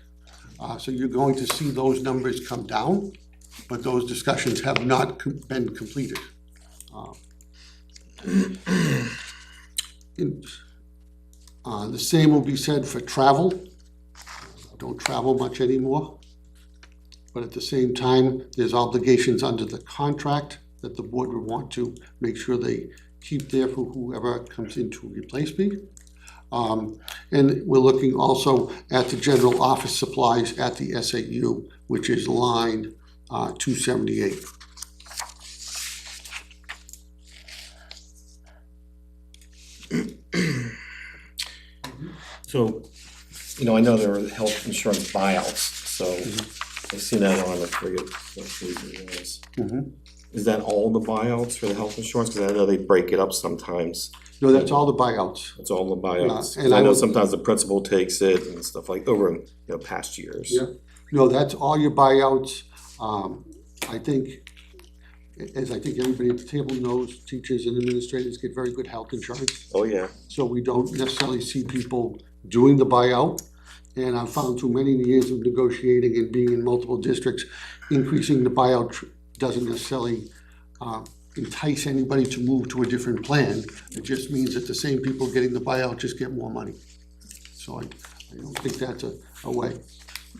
So you're going to see those numbers come down, but those discussions have not been completed. The same will be said for travel. I don't travel much anymore. But at the same time, there's obligations under the contract that the board would want to make sure they keep there for whoever comes in to replace me. And we're looking also at the general office supplies at the SAU, which is line 278. So, I know there are health insurance buyouts, so I've seen that on, I forget what page it was. Is that all the buyouts for the health insurance? Because I know they break it up sometimes. No, that's all the buyouts. It's all the buyouts. and 'Cause I I know would- sometimes the principal takes it and stuff like over in, past years. Yeah. No, that's all your buyouts. I think, as I think everybody at the table knows, teachers and administrators get very good health insurance. Oh, yeah. So we don't necessarily see people doing the buyout. And I've found through many years of negotiating and being in multiple districts, increasing the buyout doesn't necessarily entice anybody to move to a different plan. It just means that the same people getting the buyout just get more money. So I don't think that's a way.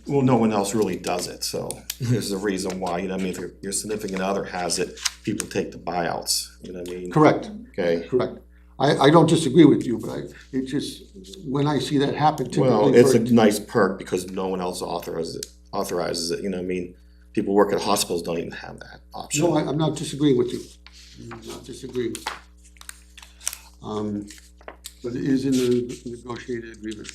Well, no one else really does it, so there's a reason why, you know what I mean, if your significant other has it, people take the buyouts, you know what I mean? Correct, Okay, correct. I don't disagree with you, but it just, when I see that happen well, typically it's a for, nice perk because no one else authorizes it, you know what I mean? People work at hospitals don't even have that option. no, I'm not disagreeing with you. I'm not disagreeing. But it is in the negotiated agreement.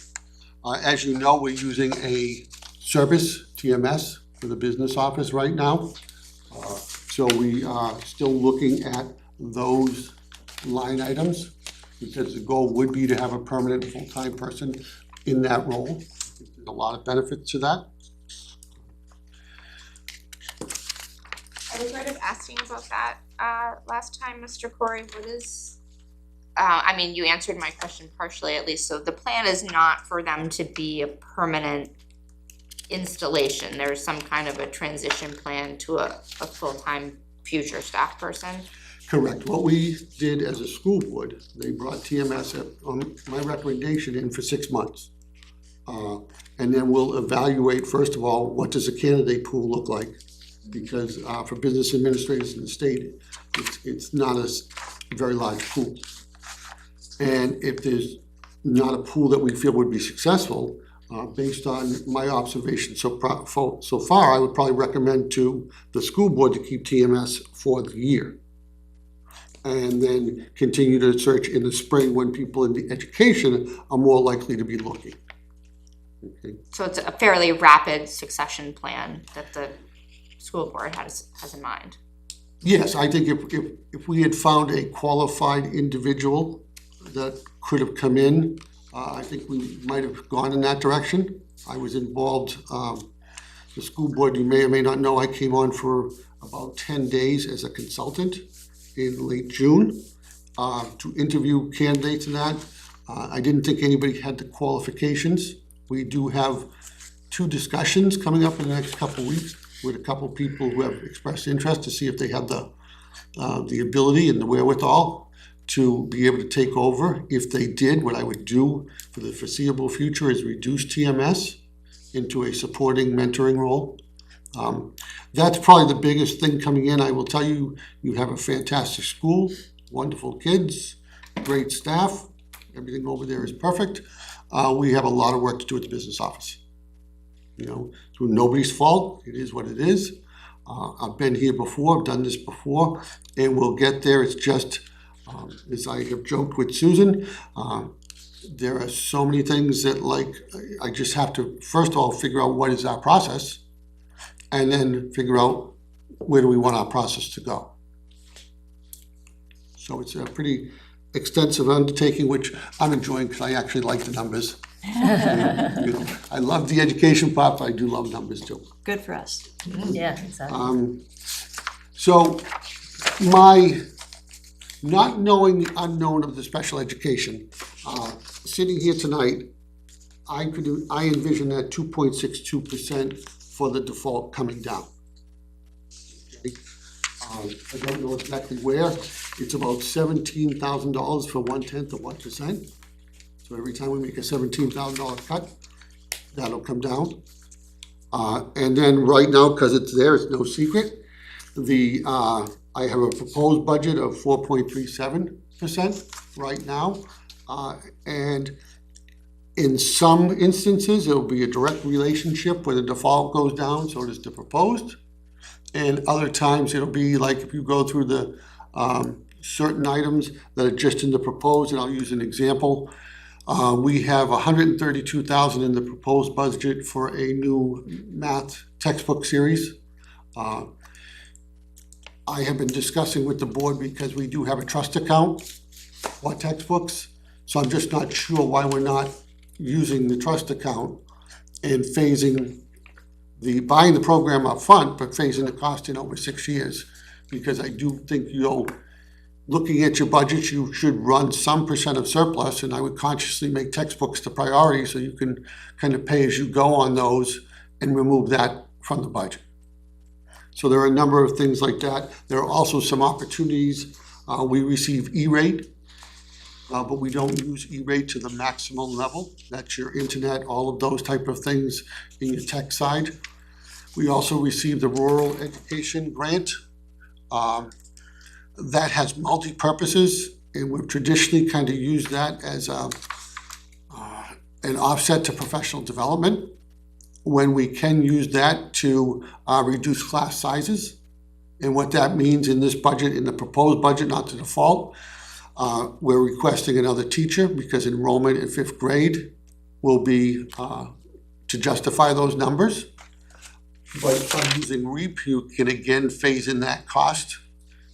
As you know, we're using a service, TMS, for the business office right now. So we are still looking at those line items, because the goal would be to have a permanent full-time person in that role. There's a lot of benefits to that. I regretted asking about that last time, Mr. Corey. What is, I mean, you answered my question partially at least. So the plan is not for them to be a permanent installation. There's some kind of a transition plan to a full-time future staff person. Correct. What we did as a school board, they brought TMS on my recommendation in for 6 months. And then we'll evaluate, first of all, what does a candidate pool look like? Because for business administrators in the state, it's not a very large pool. And if there's not a pool that we feel would be successful, based on my observation so far, I would probably recommend to the school board to keep TMS for the year. And then continue to search in the spring when people in the education are more likely to be looking. Okay. So it's a fairly rapid succession plan that the school board has in mind. Yes, I think if we had found a qualified individual that could have come in, I think we might have gone in that direction. I was involved, the school board, you may or may not know, I came on for about 10 days as a consultant in late June to interview candidates and that. I didn't think anybody had the qualifications. We do have 2 discussions coming up in the next couple of weeks with a couple of people who have expressed interest to see if they have the ability and the wherewithal to be able to take over. If they did, what I would do for the foreseeable future is reduce TMS into a supporting mentoring role. That's probably the biggest thing coming in. I will tell you, you have a fantastic school, wonderful kids, great staff, everything over there is perfect. We have a lot of work to do at the business office. You know, it's nobody's fault, it is what it is. I've been here before, I've done this before, and we'll get there. It's just, as I have joked with Susan, there are so many things that, like, I just have to, first of all, figure out what is our process, and then figure out where do we want our process to go. So it's a pretty extensive undertaking, which I'm enjoying because I actually like the numbers. You know, I love the education part, but I do love numbers too. Good for us. Yeah, exactly. So my not knowing the unknown of the special education, sitting here tonight, I envision that 2.62% for the default coming down. Okay? I don't know exactly where. It's about $17,000 for 1/10 of 1%. So every time we make a $17,000 cut, that'll come down. And then right now, because it's there, it's no secret, I have a proposed budget of 4.37% right now. And in some instances, it'll be a direct relationship where the default goes down, so does the proposed. And other times, it'll be like if you go through the certain items that are just in the proposed, and I'll use an example. We have $132,000 in the proposed budget for a new math textbook series. I have been discussing with the board because we do have a trust account for textbooks. So I'm just not sure why we're not using the trust account and phasing the buying the program up front, but phasing the cost in over 6 years. Because I do think looking at your budget, you should run some percent of surplus, and I would consciously make textbooks the priority so you can kind of pay as you go on those and remove that from the budget. So there are a number of things like that. There are also some opportunities. We receive E-rate, but we don't use E-rate to the maximum level. That's your internet, all of those type of things in your tech side. We also receive the Rural Education Grant. That has multi-purposes, and we've traditionally kind of used that as an offset to professional development, when we can use that to reduce class sizes. And what that means in this budget, in the proposed budget, not to default, we're requesting another teacher because enrollment in 5th grade will be to justify those numbers. But by using REAP, you can again phase in that cost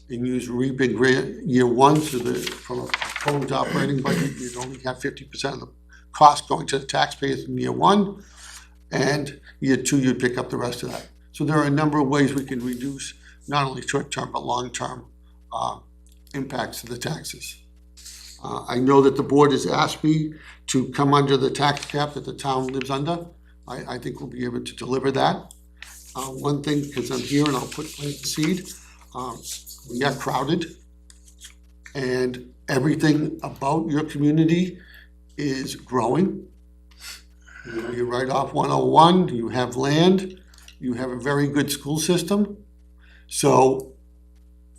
and use REAP in year 1, so from a proposed operating budget, you'd only have 50% of the cost going to the taxpayers in year 1, and year 2, you'd pick up the rest of that. So there are a number of ways we can reduce not only short-term but long-term impacts to the taxes. I know that the board has asked me to come under the tax cap that the town lives under. I think we'll be able to deliver that. One thing, because I'm here and I'll plant the seed, we are crowded, and everything about your community is growing. You're right off 101, you have land, you have a very good school system, so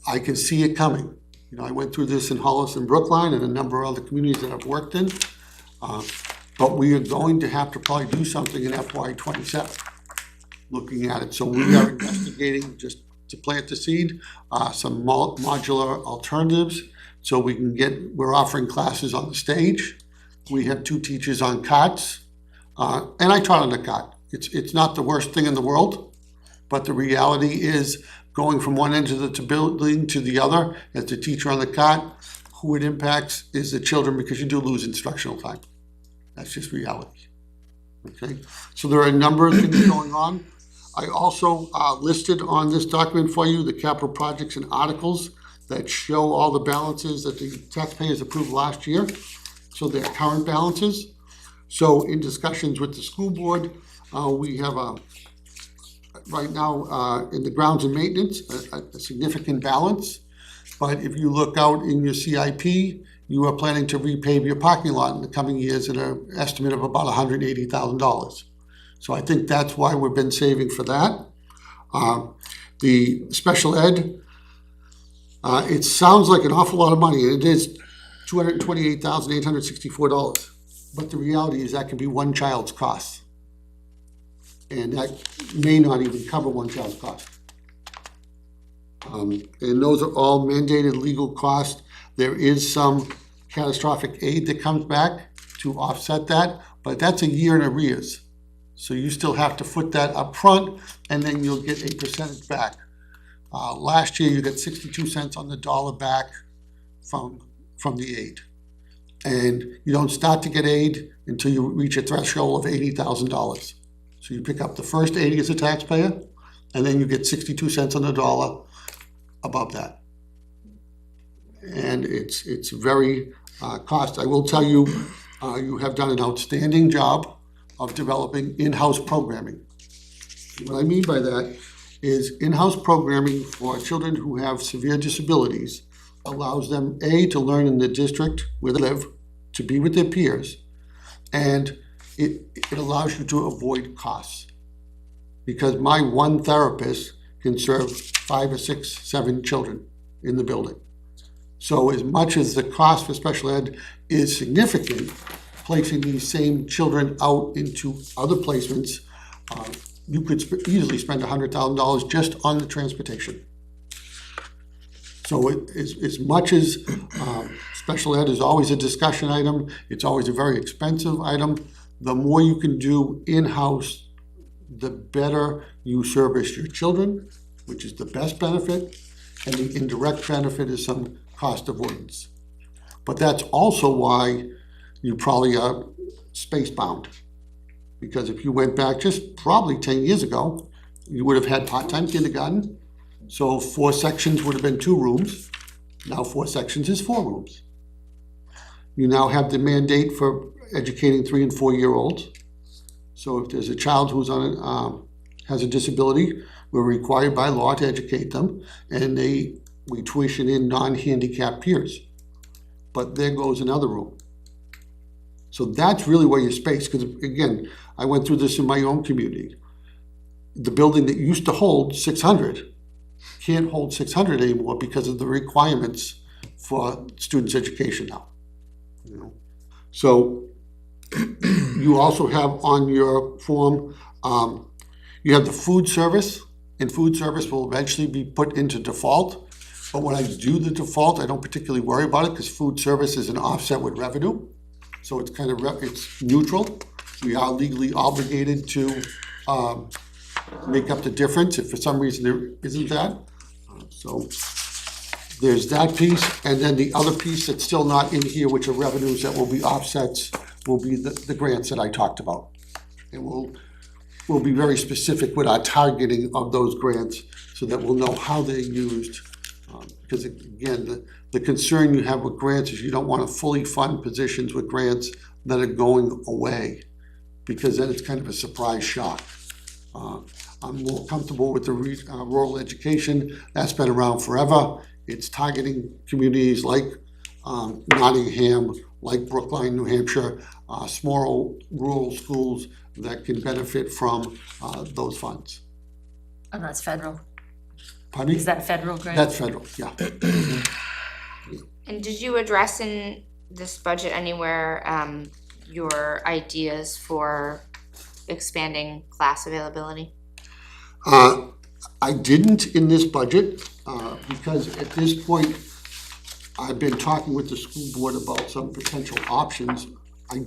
I can see it coming. You know, I went through this in Hollis and Brookline and a number of other communities that I've worked in, but we are going to have to probably do something in FY '27, looking at it. So we are investigating, just to plant the seed, some modular alternatives, so we can we're offering classes on the stage. We have 2 teachers on cots, and I taught on the cot. It's not the worst thing in the world, but the reality is going from one end of the building to the other as the teacher on the cot, who it impacts is the children, because you do lose instructional time. That's just reality. Okay, so there are a number of things going on. I also listed on this document for you the capital projects and articles that show all the balances that the taxpayers approved last year. So they're current balances. So in discussions with the school board, we have right now in the grounds and maintenance, a significant balance. But if you look out in your CIP, you are planning to repave your parking lot in the coming years at an estimate of about $180,000. So I think that's why we've been saving for that. The special ed, it sounds like an awful lot of money. It is $228,864. But the reality is that could be one child's cost. And that may not even cover one child's cost. And those are all mandated legal costs. There is some catastrophic aid that comes back to offset that, but that's a year in arrears. So you still have to foot that up front, and then you'll get a percentage back. Last year, you got 62 cents on the dollar back from the aid. And you don't start to get aid until you reach a threshold of $80,000. So you pick up the first 80 as a taxpayer, and then you get 62 cents on the dollar above that. And it's very cost. I will tell you, you have done an outstanding job of developing in-house programming. What I mean by that is in-house programming for children who have severe disabilities allows them, A, to learn in the district where they live, to be with their peers, and it allows you to avoid costs. Because my one therapist can serve 5 or 6, 7 children in the building. So as much as the cost for special ed is significant, placing these same children out into other placements, you could easily spend $100,000 just on the transportation. So as much as special ed is always a discussion item, it's always a very expensive item, the more you can do in-house, the better you service your children, which is the best benefit, and the indirect benefit is some cost avoidance. But that's also why you probably are space bound. Because if you went back just probably 10 years ago, you would have had part-time kindergarten. So 4 sections would have been 2 rooms. Now 4 sections is 4 rooms. You now have the mandate for educating 3 and 4-year-olds. So if there's a child who's has a disability, we're required by law to educate them, and we tuition in non-handicapped peers. But there goes another room. So that's really where you're spaced, because again, I went through this in my own community. The building that used to hold 600 can't hold 600 anymore because of the requirements for students' education now. You know? So you also have on your form, you have the food service, and food service will eventually be put into default. But when I do the default, I don't particularly worry about it because food service is an offset with revenue. So it's kind of, it's neutral. We are legally obligated to make up the difference if for some reason there isn't that. So there's that piece, and then the other piece that's still not in here, which are revenues that will be offsets, will be the grants that I talked about. And we'll be very specific with our targeting of those grants so that we'll know how they're used. Because again, the concern you have with grants is you don't want to fully fund positions with grants that are going away, because then it's kind of a surprise shock. I'm more comfortable with the rural education. That's been around forever. It's targeting communities like Nottingham, like Brookline, New Hampshire, small rural schools that can benefit from those funds. And that's federal. Pardon me? Is that federal grant? That's federal, yeah. And did you address in this budget anywhere, your ideas for expanding class availability? I didn't in this budget, because at this point, I've been talking with the school board about some potential options. I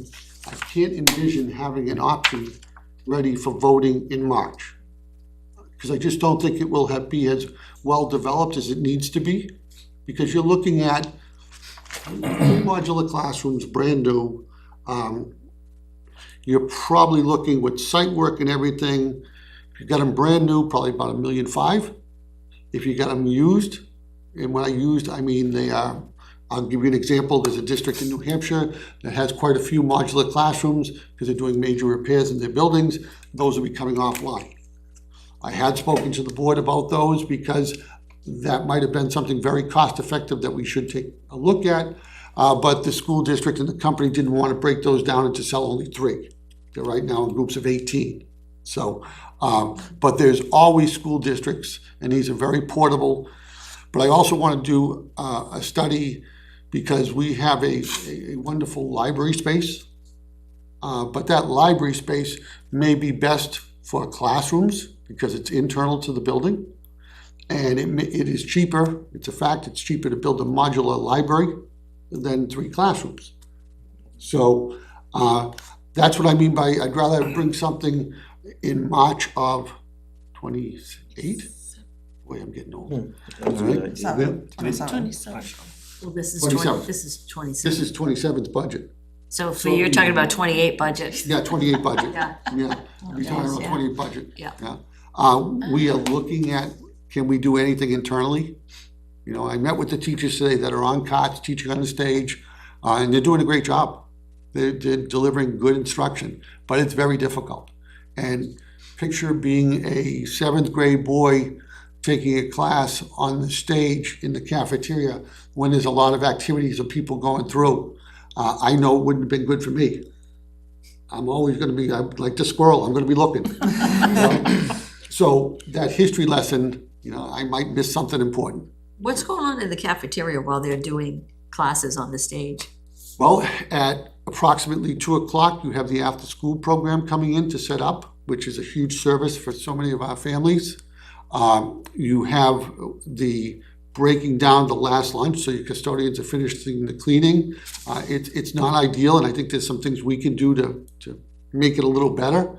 can't envision having an option ready for voting in March, because I just don't think it will be as well developed as it needs to be, because you're looking at modular classrooms, brand new. You're probably looking with site work and everything. If you got them brand new, probably about $1.5 million. If you got them used, and when I used, I mean they are, I'll give you an example. There's a district in New Hampshire that has quite a few modular classrooms because they're doing major repairs in their buildings. Those will be coming offline. I had spoken to the board about those because that might have been something very cost effective that we should take a look at. But the school district and the company didn't want to break those down and to sell only 3. They're right now in groups of 18. So, but there's always school districts, and these are very portable. But I also want to do a study because we have a wonderful library space. But that library space may be best for classrooms because it's internal to the building. And it is cheaper, it's a fact, it's cheaper to build a modular library than 3 classrooms. So that's what I mean by I'd rather bring something in March of 28. Boy, I'm getting old. That's a good idea. 27. Well, this is 27. this is 27. This is 27's budget. So for you're talking about 28 budget. Yeah, 28 budget. Yeah. Yeah, we're talking about 28 budget. Yeah. We are looking at, can we do anything internally? You know, I met with the teachers today that are on cots, teaching on the stage, and they're doing a great job. They're delivering good instruction, but it's very difficult. And picture being a 7th grade boy taking a class on the stage in the cafeteria when there's a lot of activities of people going through. I know it wouldn't have been good for me. I'm always going to be, I'm like the squirrel, I'm going to be looking. So that history lesson, you know, I might miss something important. What's going on in the cafeteria while they're doing classes on the stage? Well, at approximately 2 o'clock, you have the after-school program coming in to set up, which is a huge service for so many of our families. You have the breaking down the last lunch, so your custodians are finishing the cleaning. It's not ideal, and I think there's some things we can do to make it a little better,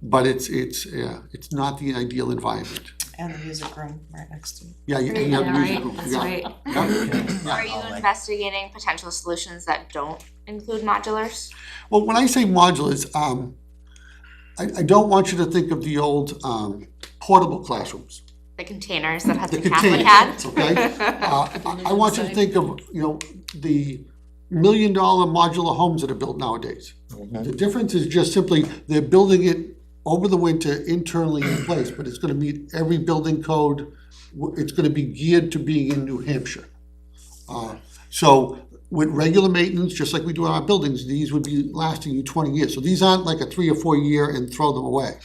but it's not the ideal environment. And the music room right next to it. Yeah, and you have the music room. That's Yeah. right. Are you investigating potential solutions that don't include modulars? Well, when I say modulars, I don't want you to think of the old portable classrooms. The containers that The Hudson Catholic containers, had. okay? I want you to think of, the $1 million modular homes that are built nowadays. The difference is just simply, they're building it over the winter internally in place, but it's gonna meet every building code. It's gonna be geared to being in New Hampshire. So with regular maintenance, just like we do in our buildings, these would be lasting you 20 years. So these aren't like a 3 or 4 year and throw them away,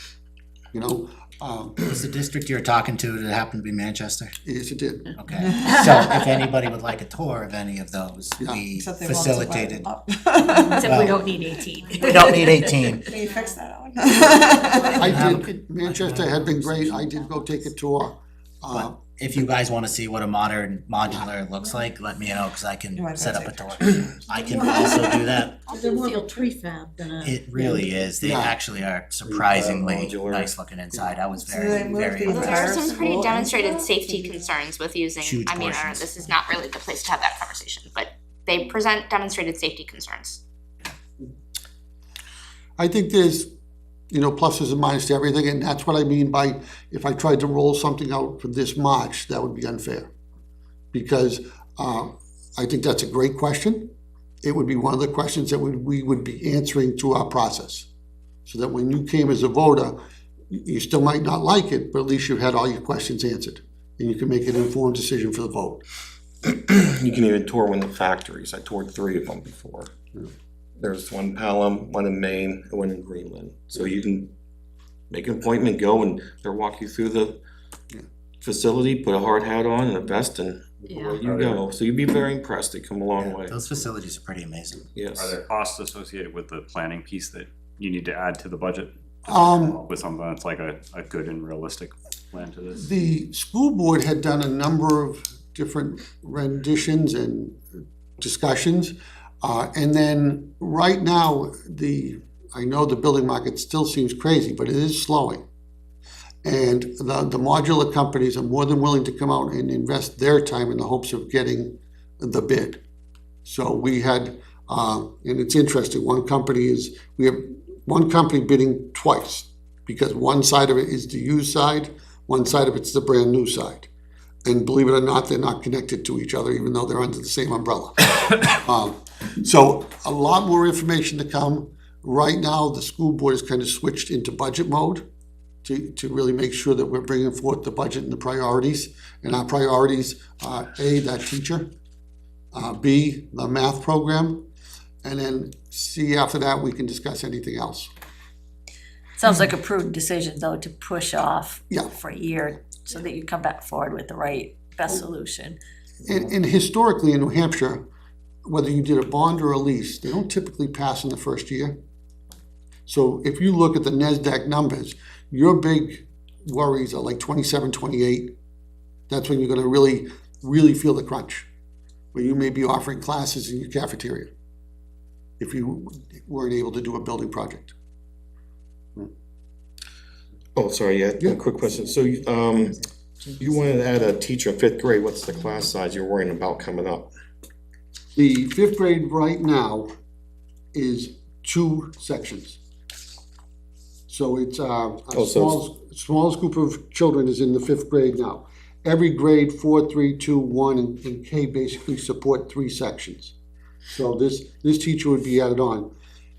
Was the district you're talking to, did it happen to be Manchester? Yes, it did. Okay, so if anybody would like a tour of any of those, we Except they want to light facilitated. them up. Except we don't need 18. We don't need 18. Can you fix that, Alan? I did, Manchester had been great. I did go take a tour. But if you guys wanna see what a modern modular looks like, let me know, cause I You can might set up a take tour. I can also do that. They're more of a prefab than a. It really is. They Yeah. actually are surprisingly Modular. nice looking inside. I was So they moved very the There entire are some pretty school demonstrated into safety the- concerns with using, Huge I mean, portions. this is not really the place to have that conversation, but they present demonstrated safety concerns. I think there's, pluses and minuses to everything, and that's what I mean by if I tried to roll something out for this March, that would be unfair. Because I think that's a great question. It would be one of the questions that we would be answering through our process. So that when you came as a voter, you still might not like it, but at least you had all your questions answered. And you can make an informed decision for the vote. You can even tour one of the factories. I toured 3 of them before. There's one in Pelham, one in Maine, and one in Greenland. So you can make an appointment, go, and they'll walk you through the facility, put a hard hat on and a vest, and away you go. So you'd be very impressed. They come a long way. Those facilities are pretty amazing. Yes. Are there costs associated with the planning piece that you need to add to the budget? With something that's like a good and realistic plan to this? The school board had done a number of different renditions and discussions. And then right now, I know the building market still seems crazy, but it is slowing. And the modular companies are more than willing to come out and invest their time in the hopes of getting the bid. So we had, and it's interesting, we have one company bidding twice, because one side of it is the used side, one side of it's the brand new side. And believe it or not, they're not connected to each other, even though they're under the same umbrella. So a lot more information to come. Right now, the school board has kind of switched into budget mode to really make sure that we're bringing forth the budget and the priorities. And our priorities are A, that teacher, B, the math program, and then C, after that, we can discuss anything else. Sounds like a prudent decision, though, to push off Yeah. for a year so that you come back forward with the right, best solution. And historically in New Hampshire, whether you did a bond or a lease, they don't typically pass in the first year. So if you look at the NASDAQ numbers, your big worries are like 27, 28. That's when you're gonna really, really feel the crunch, where you may be offering classes in your cafeteria if you weren't able to do a building project. Oh, sorry, yeah, a quick question. So, you wanted to add a teacher in 5th grade. What's the class size you're worrying about coming up? The 5th grade right now is 2 sections. So it's smallest group of children is in the 5th grade now. Every grade, 4, 3, 2, 1, and K basically support 3 sections. So this teacher would be added on.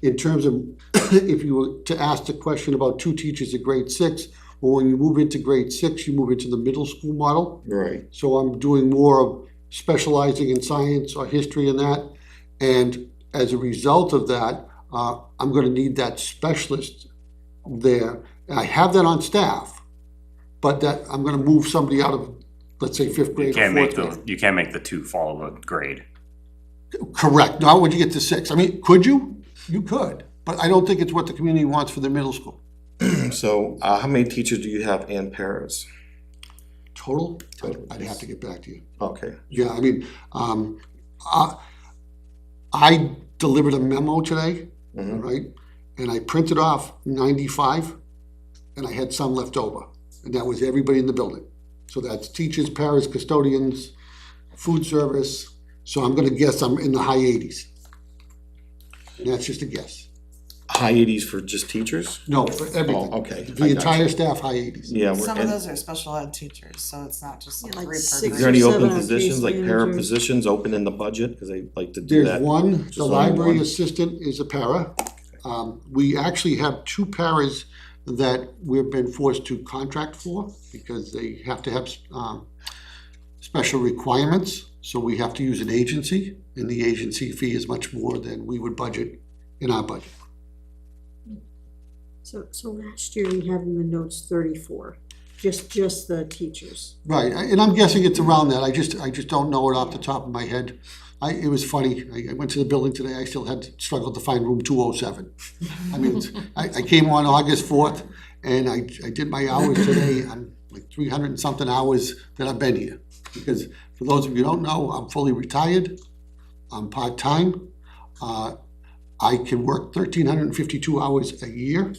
In terms of, if you were to ask the question about 2 teachers at grade 6, well, when you move into grade 6, you move into the middle school model. Right. So I'm doing more of specializing in science or history and that. And as a result of that, I'm gonna need that specialist there. And I have that on staff, but that I'm gonna move somebody out of, let's say, 5th grade or 4th grade. You can't make the 2 follow a grade. Correct. Not when you get to 6. I mean, could you? You could, but I don't think it's what the community wants for the middle school. So, how many teachers do you have and paras? Total? I'd have to get back to you. Okay. Yeah, I mean, I delivered a memo today, right? And I printed off 95, and I had some left over. And that was everybody in the building. So that's teachers, paras, custodians, food service. So I'm gonna guess I'm in the high 80s. And that's just a guess. high eighties for just teachers? No, for everything. Oh, okay. The I entire gotcha. staff, high eighties. Yeah. Some of and those are special ed teachers, so it's not just like Like three per six Is grade. there any open Seven are positions, case like para managers. positions open in the budget? Because they like to do that. There's one, Just the only library one. assistant is a para. We actually have two paras that we've been forced to contract for because they have to have special requirements. So we have to use an agency, and the agency fee is much more than we would budget in our budget. So last year we have in the notes 34, just the teachers. Right, and I'm guessing it's around that. I just don't know it off the top of my head. It was funny. I went to the building today. I still had struggled to find room 207. I mean, I came on August 4th, and I did my hours today. I'm like 300 and something hours that I've been here. Because for those of you who don't know, I'm fully retired. I'm part-time. I can work 1,352 hours a year.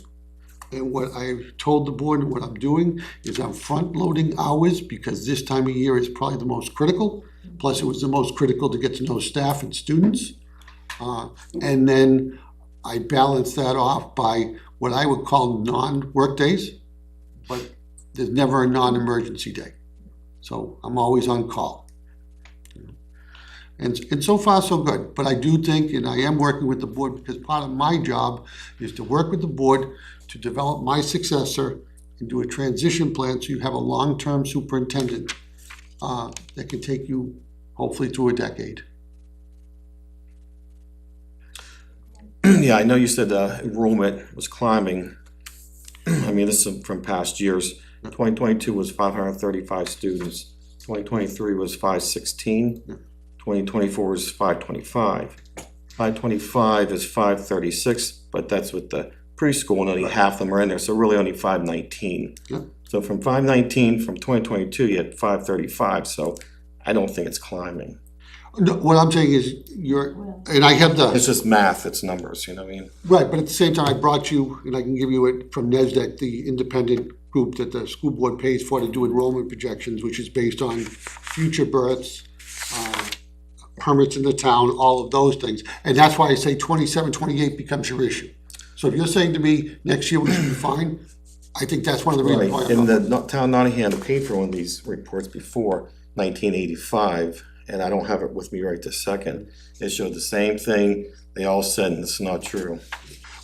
And what I've told the board and what I'm doing is I'm front-loading hours because this time of year is probably the most critical. Plus, it was the most critical to get to know staff and students. And then I balance that off by what I would call non-work days, but there's never a non-emergency day. So I'm always on call. And so far, so good. But I do think, and I am working with the board because part of my job is to work with the board to develop my successor and do a transition plan so you have a long-term superintendent that can take you hopefully through a decade. Yeah, I know you said enrollment was climbing. I mean, this is from past years. 2022 was 535 students. 2023 was 516. 2024 was 525. 525 is 536, but that's with the preschool, and only half of them are in there, so really only 519. Yep. So from 519, from 2022, you had 535, so I don't think it's climbing. No, what I'm saying is and I have It's the, just math, it's numbers, you know what I mean? right, but at the same time, I brought you, and I can give you it from NESDEC, the independent group that the school board pays for to do enrollment projections, which is based on future births, permits in the town, all of those things. And that's why I say 27, 28 becomes your issue. So if you're saying to me, next year we should be fine, I think that's one of the reasons why. Right, and the town of Nottingham paid for one of these reports before 1985, and I don't have it with me right this second. It showed the same thing, they all said, and it's not true.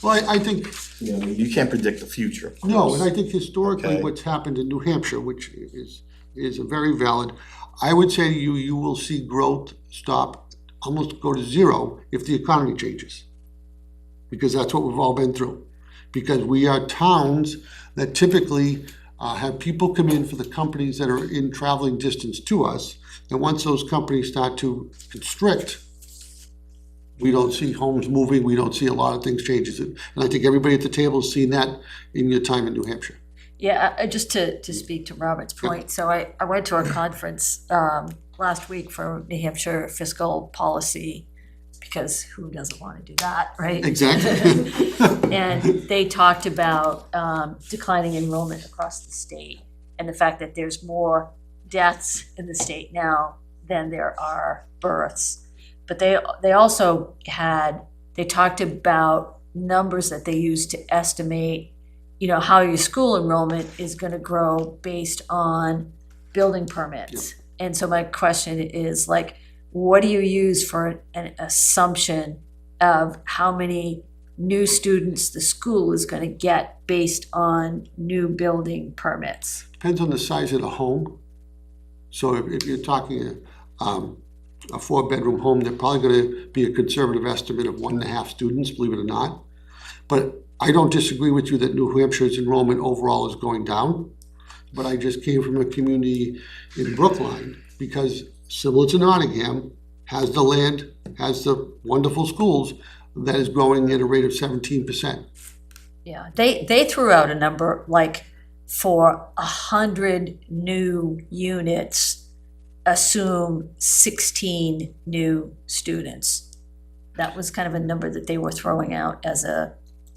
Well, I think, You know, you can't predict the future. of no, course. and I think historically Okay. what's happened in New Hampshire, which is a very valid, I would say to you, you will see growth stop, almost go to zero if the economy changes. Because that's what we've all been through. Because we are towns that typically have people come in for the companies that are in traveling distance to us. And once those companies start to constrict, we don't see homes moving, we don't see a lot of things changes. And I think everybody at the table has seen that in your time in New Hampshire. Yeah, just to speak to Robert's point, so I went to a conference last week for New Hampshire fiscal policy, because who doesn't want to do that, right? Exactly. And they talked about declining enrollment across the state and the fact that there's more deaths in the state now than there are births. But they also they talked about numbers that they use to estimate, you know, how your school enrollment is gonna grow based on building permits. And so my question is like, what do you use for an assumption of how many new students the school is gonna get based on new building permits? Depends on the size of the home. So if you're talking a 4-bedroom home, they're probably gonna be a conservative estimate of 1.5 students, believe it or not. But I don't disagree with you that New Hampshire's enrollment overall is going down. But I just came from a community in Brookline, because similar to Nottingham, has the land, has the wonderful schools, that is growing at a rate of 17%. Yeah, they threw out a number like for 100 new units, assume 16 new students. That was kind of a number that they were throwing out as a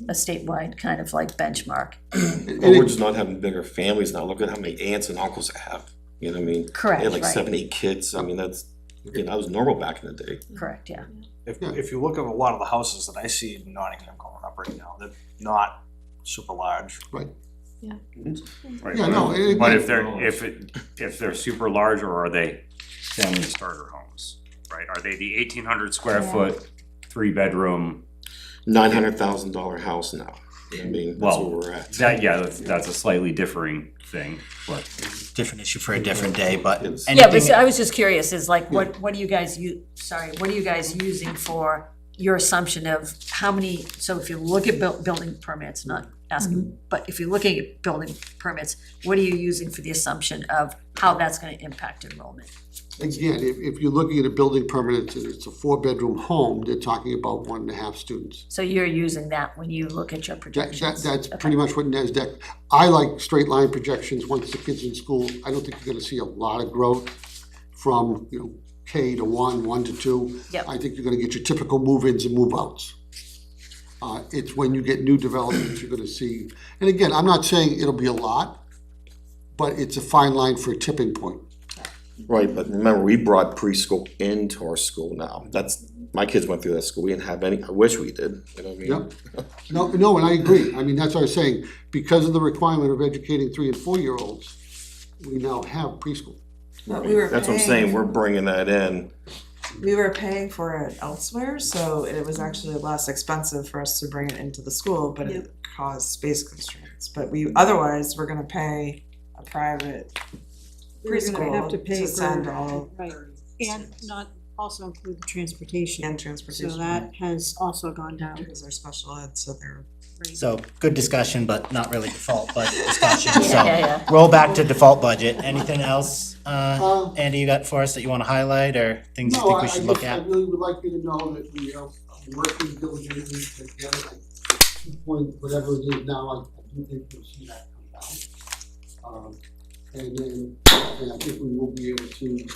statewide kind of like benchmark. Well, we're just not having bigger families now. Look at how many aunts and uncles I have. You know what I mean? Correct, They had like right. 7, 8 kids. I mean, that was normal back in the day. Correct, yeah. If you look at a lot of the houses that I see in Nottingham going up right now, they're not super large. Right, Yeah, no, but if they're super large, or are they family starter homes, right? Are they the 1,800 square foot, 3-bedroom? $900,000 house now. I mean, that's where Well, we're at. that's a slightly differing thing, but. Different issue for a different day, but Yes. Yeah, but anything, I was just curious, is like, what do you guys what are you guys using for your assumption of how many, so if you look at building permits, not asking, but if you're looking at building permits, what are you using for the assumption of how that's gonna impact enrollment? Again, if you're looking at a building permit, it's a 4-bedroom home, they're talking about 1.5 students. So you're using that when you look at your projections? That's pretty much what NASDAQ, I like straight line projections once the kid's in school. I don't think you're gonna see a lot of growth from, K to 1, 1 to 2. Yep. I think you're gonna get your typical move-ins and move-outs. It's when you get new developments, you're gonna see, and again, I'm not saying it'll be a lot, but it's a fine line for a tipping point. Right, but remember, we brought preschool into our school now. My kids went through that school. We didn't have any, I wish we did, you know what I mean? Yep. No, and I agree. I mean, that's what I was saying. Because of the requirement of educating 3 and 4-year-olds, we now have preschool. But we were That's what I'm paying- saying, we're bringing that in. We were paying for it elsewhere, so it was actually less expensive for us to bring it into the school, but it caused space constraints. But otherwise, we're gonna pay a private We're gonna have to preschool pay to for, send all right, and not also include the transportation. and transportation. So that has also gone down. Because they're special ed, so they're. so good discussion, but not really default budget discussion, Yeah. so roll back to deform budget. Anything else, Andy, you got for us that you wanna highlight, or things you No, think we should look I at? really would like you to know that we are working diligently to get it. At 2 whatever it is now, I do think you'll see that come down. And then, I think we will be able to,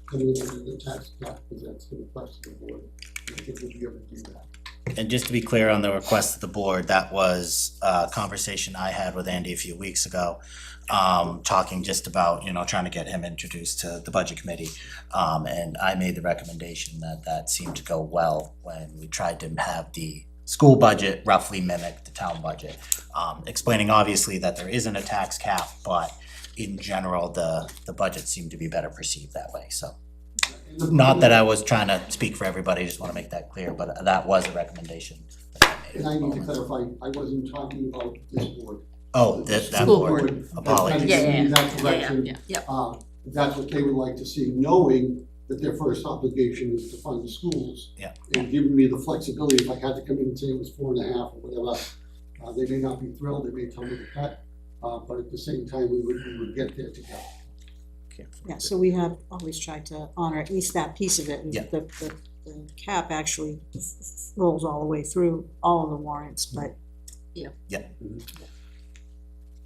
come into the tax cap, because that's the request of the board. I think we'll be able to do that. And just to be clear on the request of the board, that was a conversation I had with Andy a few weeks ago, talking just about, trying to get him introduced to the budget committee. And I made the recommendation that seemed to go well when we tried to have the school budget roughly mimic the town budget. Explaining obviously that there isn't a tax cap, but in general, the budget seemed to be better perceived that way, so. Not that I was trying to speak for everybody, just wanna make that clear, but that was a recommendation that I made. And I need to clarify, I wasn't talking about this board. Oh, that School board, has apologies. kind of Yeah, given me that direction. Yep. That's what they would like to see, knowing that their first obligation is to fund the schools. Yeah. And giving me the flexibility, if I had to come in and say it was 4.5 or whatever, they may not be thrilled, they may tell me to cut, but at the same time, we would get there together. Yeah, so we have always tried to honor at least that piece of it, and Yeah. the cap actually rolls all the way through all of the warrants, but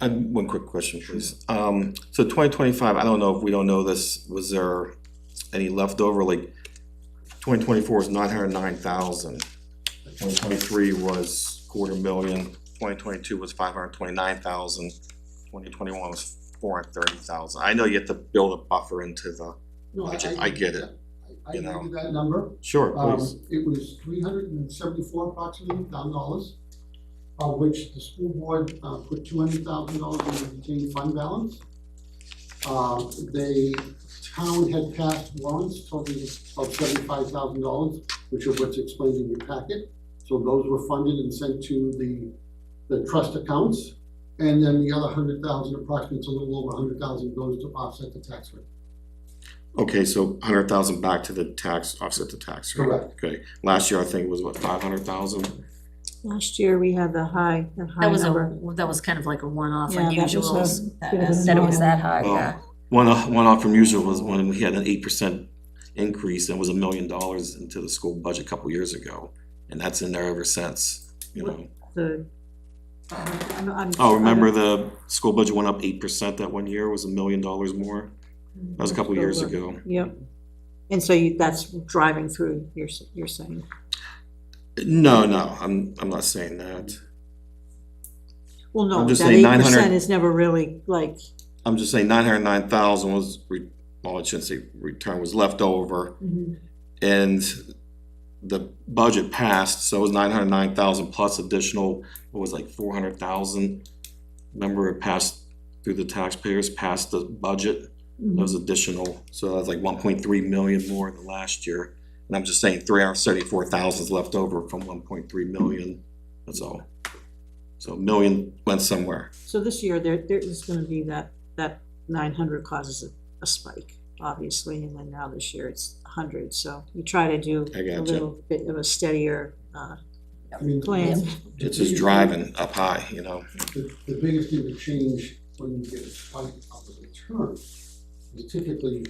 And one quick question, please. So 2025, I don't know if we don't know this, was there any leftover, like 2024 is 909,000. 2023 was 250,000, 2022 was 529,000, 2021 was 430,000. I know you have to build a buffer into the No, budget, I get it. I You gave know. you that number. Sure, please. It was $374 approximately $1,000, of which the school board put $200,000 in the retained fund balance. The town had passed warrants totaling about $75,000, which are what's explained in your packet. So those were funded and sent to the trust accounts. And then the other 100,000, approximately, it's a little over 100,000, goes to offset the tax rate. Okay, so 100,000 back to the tax, offset the tax rate. Correct. Okay, last year I think it was what, 500,000? last year we had the high That was number. that was kind of like a one-off, Yeah, that was a unusual, bit of a that it was that no-no. high, Oh. yeah. One off from usual was when we had an 8% increase, and it was $1 million into the school budget a couple years ago. And that's in there ever since, The. Oh, remember the school budget went up 8% that one year, was $1 million more? That was a couple years ago. Yep, and so that's driving through, you're saying. No, I'm not saying that. Well, no, I'm that just saying 8% 900 is never really like, I'm just saying 909,000 was, well, I shouldn't say return, was left over. And the budget passed, so it was 909,000 plus additional, what was like 400,000. Remember, it passed through the taxpayers, passed the budget, that was additional, so that was like 1.3 million more than last year. And I'm just saying 374,000 is left over from 1.3 million, that's all. So a million went somewhere. So this year, there is gonna be that 900 causes a spike, obviously, and then now this year it's 100, so you try to do I a gotcha. little bit of a steadier I mean, plan. It's just driving up high, you know. the biggest thing to change when you get a spike up a return is typically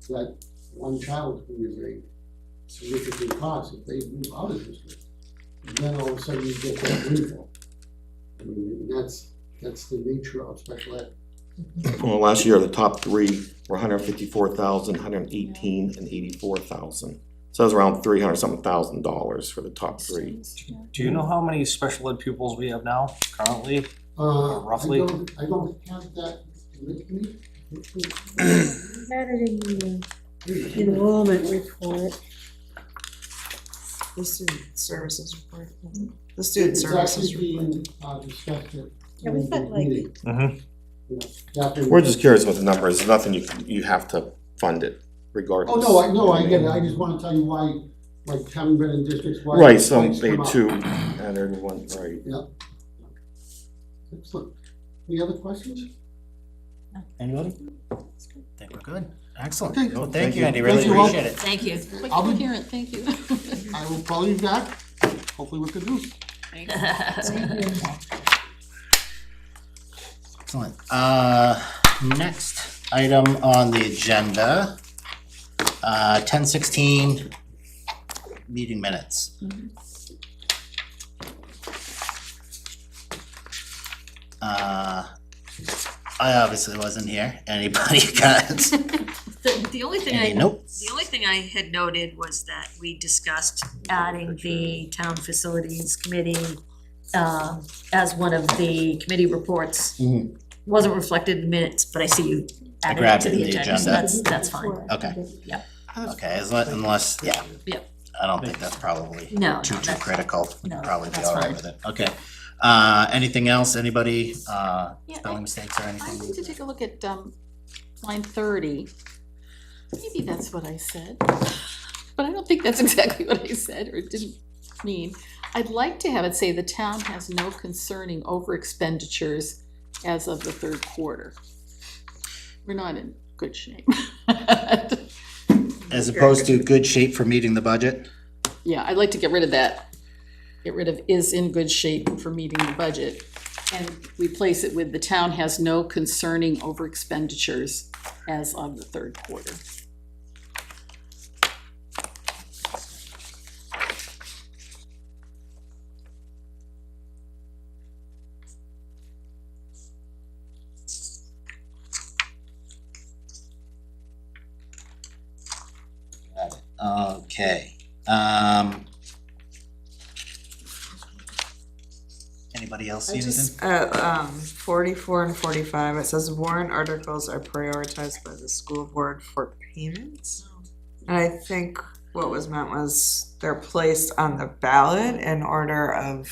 that one child who is a significant cost, if they move out of district, and then all of a sudden you get that windfall. I mean, that's the nature of special ed. Well, last year, the top three were 154,000, 118, and 84,000. So that was around $300-something for the top three. Do you know how many special ed pupils we have now currently? Roughly? I don't have that with me. Had it in the enrollment report. The student services report. The student It's services actually report. being discussed at. Yeah, we've got like- meeting. Mm-hmm. You know, after- We're just curious what the number is. There's nothing you have to fund it regardless. Oh, no, I get it, I just wanna tell you why, like, having been in districts, why. Right, some spikes they come up. too, and everyone, right. Yeah. Excellent. Any other questions? Anybody? Think we're good. Excellent. Okay. Well, Thank thank you, you. Andy, really Thank you all. appreciate it. Thank you. Quite I'll be- coherent, thank you. I will probably be back, hopefully with good news. Excellent. Next item on the agenda, 10:16 meeting minutes. I obviously wasn't here. Anybody got The only thing any notes? The only thing I had noted was that we discussed adding the town facilities committee as one of the committee reports. Mhm. Wasn't reflected in minutes, but I see you added it grabbed to it in the the agenda, so agenda. that's fine. Okay. Yeah. Okay, unless, yeah. Yep. I don't think that's probably No, too no, that's- critical. We'd no, probably be that's all right fine. with it. Okay. Anything else? Anybody, Yeah, spelling mistakes or I need anything? to take a look at line 30. Maybe that's what I said, but I don't think that's exactly what I said or didn't mean. I'd like to have it say the town has no concerning over expenditures as of the third quarter. We're not in good shape. As opposed to good shape for meeting the budget? Yeah, I'd like to get rid of that. Get rid of is in good shape for meeting the budget. And replace it with the town has no concerning over expenditures as of the third quarter. Got it. Okay. Anybody else see I anything? just, 44 and 45, it says warrant articles are prioritized by the school board for payments. And I think what was meant was they're placed on the ballot in order of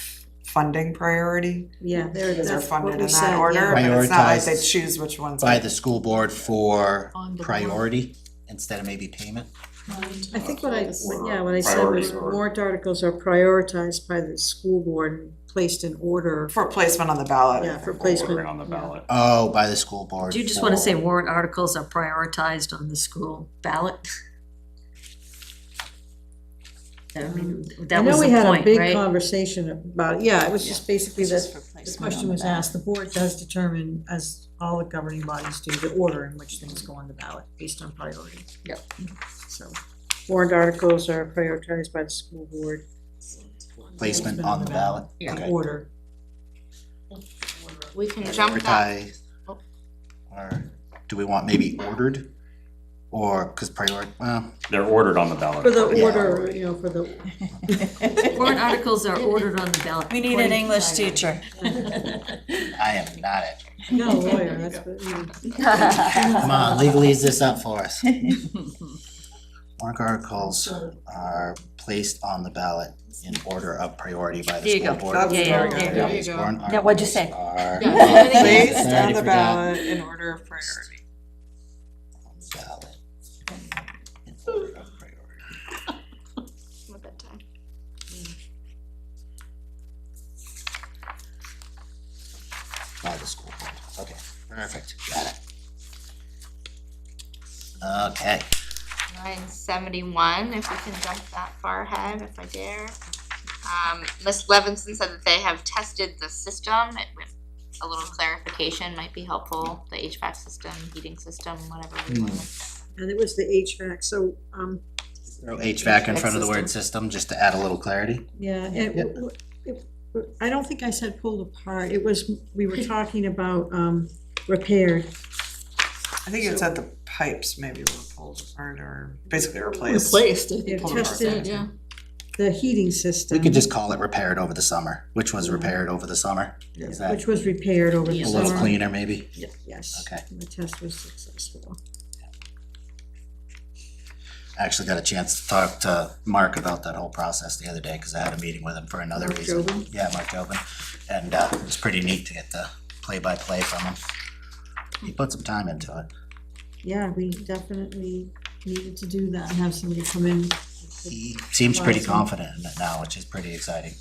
funding priority. Yeah, there it is. They're That's what funded we in said, that order, yeah. but it's not like they Prioritized choose which ones. By the school board for On the priority instead of maybe payment? I think what I said was warrant articles are prioritized by the school board and placed in order. For placement on the ballot. Yeah, for placement. Order on the ballot. Oh, by the school board. Do you just wanna for- say warrant articles are prioritized on the school ballot? I mean, I that was know the we had a point, big right? conversation about, yeah, it was just basically It's just that for the placement question on the was ballot. asked, the board does determine, as all the governing bodies do, the order in which things go on the ballot based on priority. Yep. So warrant articles are prioritized by the school board. Placement on the ballot? In Okay. order. We can jump that. Advertise, or do we want maybe ordered? Or, cause priority, well, They're ordered on the ballot. For the Yeah. order, you know, for the. Warrant articles are ordered on the ballot. We need an English teacher. I am not it. Not a lawyer, that's what, Come on, legalese this up for us. Warrant articles are placed on the ballot in order of priority by the There you school go. board. That's Yeah, there yeah, we yeah, go. There you go. Warrant Now, what'd you articles say? are Yeah. Placed on Ready the for that? ballot in order of priority. On the ballot in order of priority. At that time. By the school board. Okay, perfect, got it. Okay, 971, if we can jump that far ahead, if I dare. Ms. Levinson said that they have tested the system. A little clarification might be helpful, the HVAC system, heating system, whatever we want. And it was the HVAC, so, throw HVAC in front of the word system, just to add a little clarity. yeah, Yep. I don't think I said pulled apart, it was, we were talking about, repaired. I think it said the pipes maybe were pulled apart or basically replaced. Replaced, I Yeah, think. Pulled apart, tested Yeah. the heating system. We could just call it repaired over the summer, which was repaired over the summer. Is that Which was repaired over the a summer. little cleaner, maybe? Yes. Okay. The test was successful. I actually got a chance to talk to Mark about that whole process the other day, cause I had a meeting with him for another Mark reason. Jobin? Yeah, Mark Jobin, and, it was pretty neat to get the play-by-play from him. He put some time into it. Yeah, we definitely needed to do that and have somebody come in. He seems pretty Awesome. confident in it now, which is pretty exciting.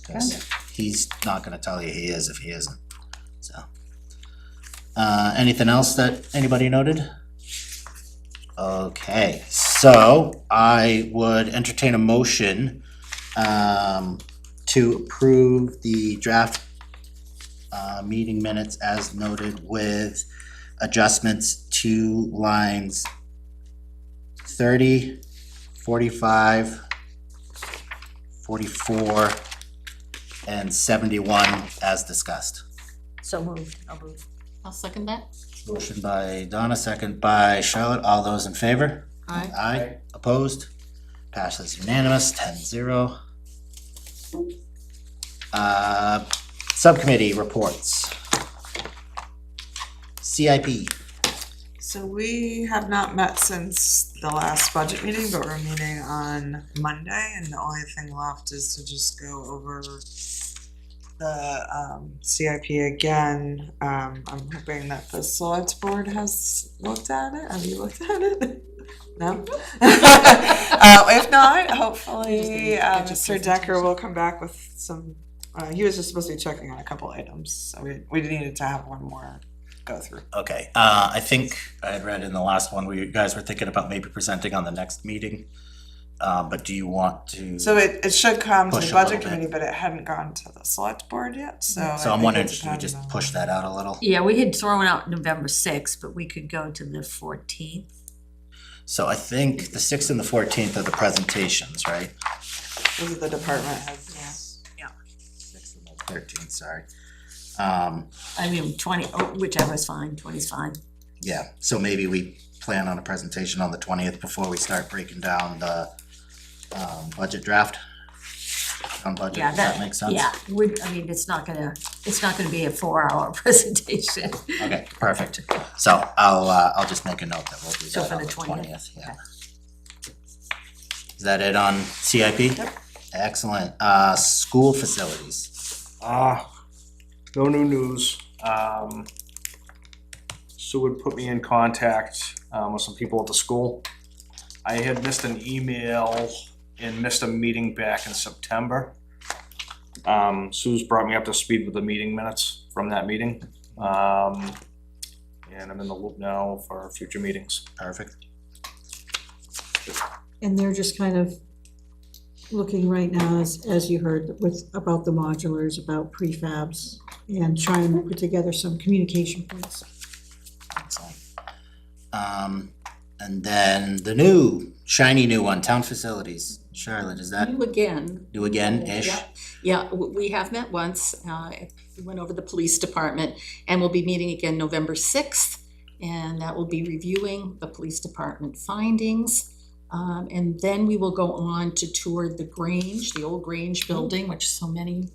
'Cause he's not gonna tell you he is if he isn't, so. Anything else that anybody noted? Okay, so I would entertain a motion, to approve the draft, meeting minutes as noted with adjustments to lines 30, 45, 44, and 71 as discussed. So moved, I'll move. I'll second that. Motion by Donna, second by Charlotte. All those in favor? Aye. Aye. Opposed? Passes unanimous, 10-0. Subcommittee reports. CIP. So we have not met since the last budget meeting, but we're meeting on Monday, and the only thing left is to just go over the CIP again. I'm hoping that the select board has looked at it. Have you looked at it? No? If not, hopefully Mr. Decker will come back with some, he was just supposed to be checking on a couple items, so we needed to have one more go through. Okay, I think I had read in the last one where you guys were thinking about maybe presenting on the next meeting. But do you want to? So it should come to Push the a little budget bit. committee, but it hadn't gone to the select board yet, so. I So I'm think wondering, it should we depends just on- push that out a little? Yeah, we had thrown out November 6th, but we could go to the 14th. So I think the 6th and the 14th are the presentations, right? Those are the department heads. Yeah. 6th and the 13th, sorry. I mean, 20, whichever is fine, 20 is fine. Yeah, so maybe we plan on a presentation on the 20th before we start breaking down the budget draft. On budget, Yeah, does that make sense? Yeah, I mean, it's not gonna be a 4-hour presentation. Okay, perfect. So I'll just make a note that we'll do So that for on the the 20th, 20th, yeah. Is that it on CIP? Yep. Excellent. School facilities. No new news. Sue would put me in contact with some people at the school. I had missed an email and missed a meeting back in September. Sue's brought me up to speed with the meeting minutes from that meeting. And I'm in the loop now for future meetings. Perfect. And they're just kind of looking right now, as you heard, about the modulars, about prefabs, and trying to put together some communication points. Excellent. And then the new, shiny new one, town facilities. Charlotte, is that You again. new again-ish? Yeah. Yeah, we have met once, we went over the police department, and we'll be meeting again November 6th, and that will be reviewing the police department findings. And then we will go on to tour the Grange, the old Grange building, which so many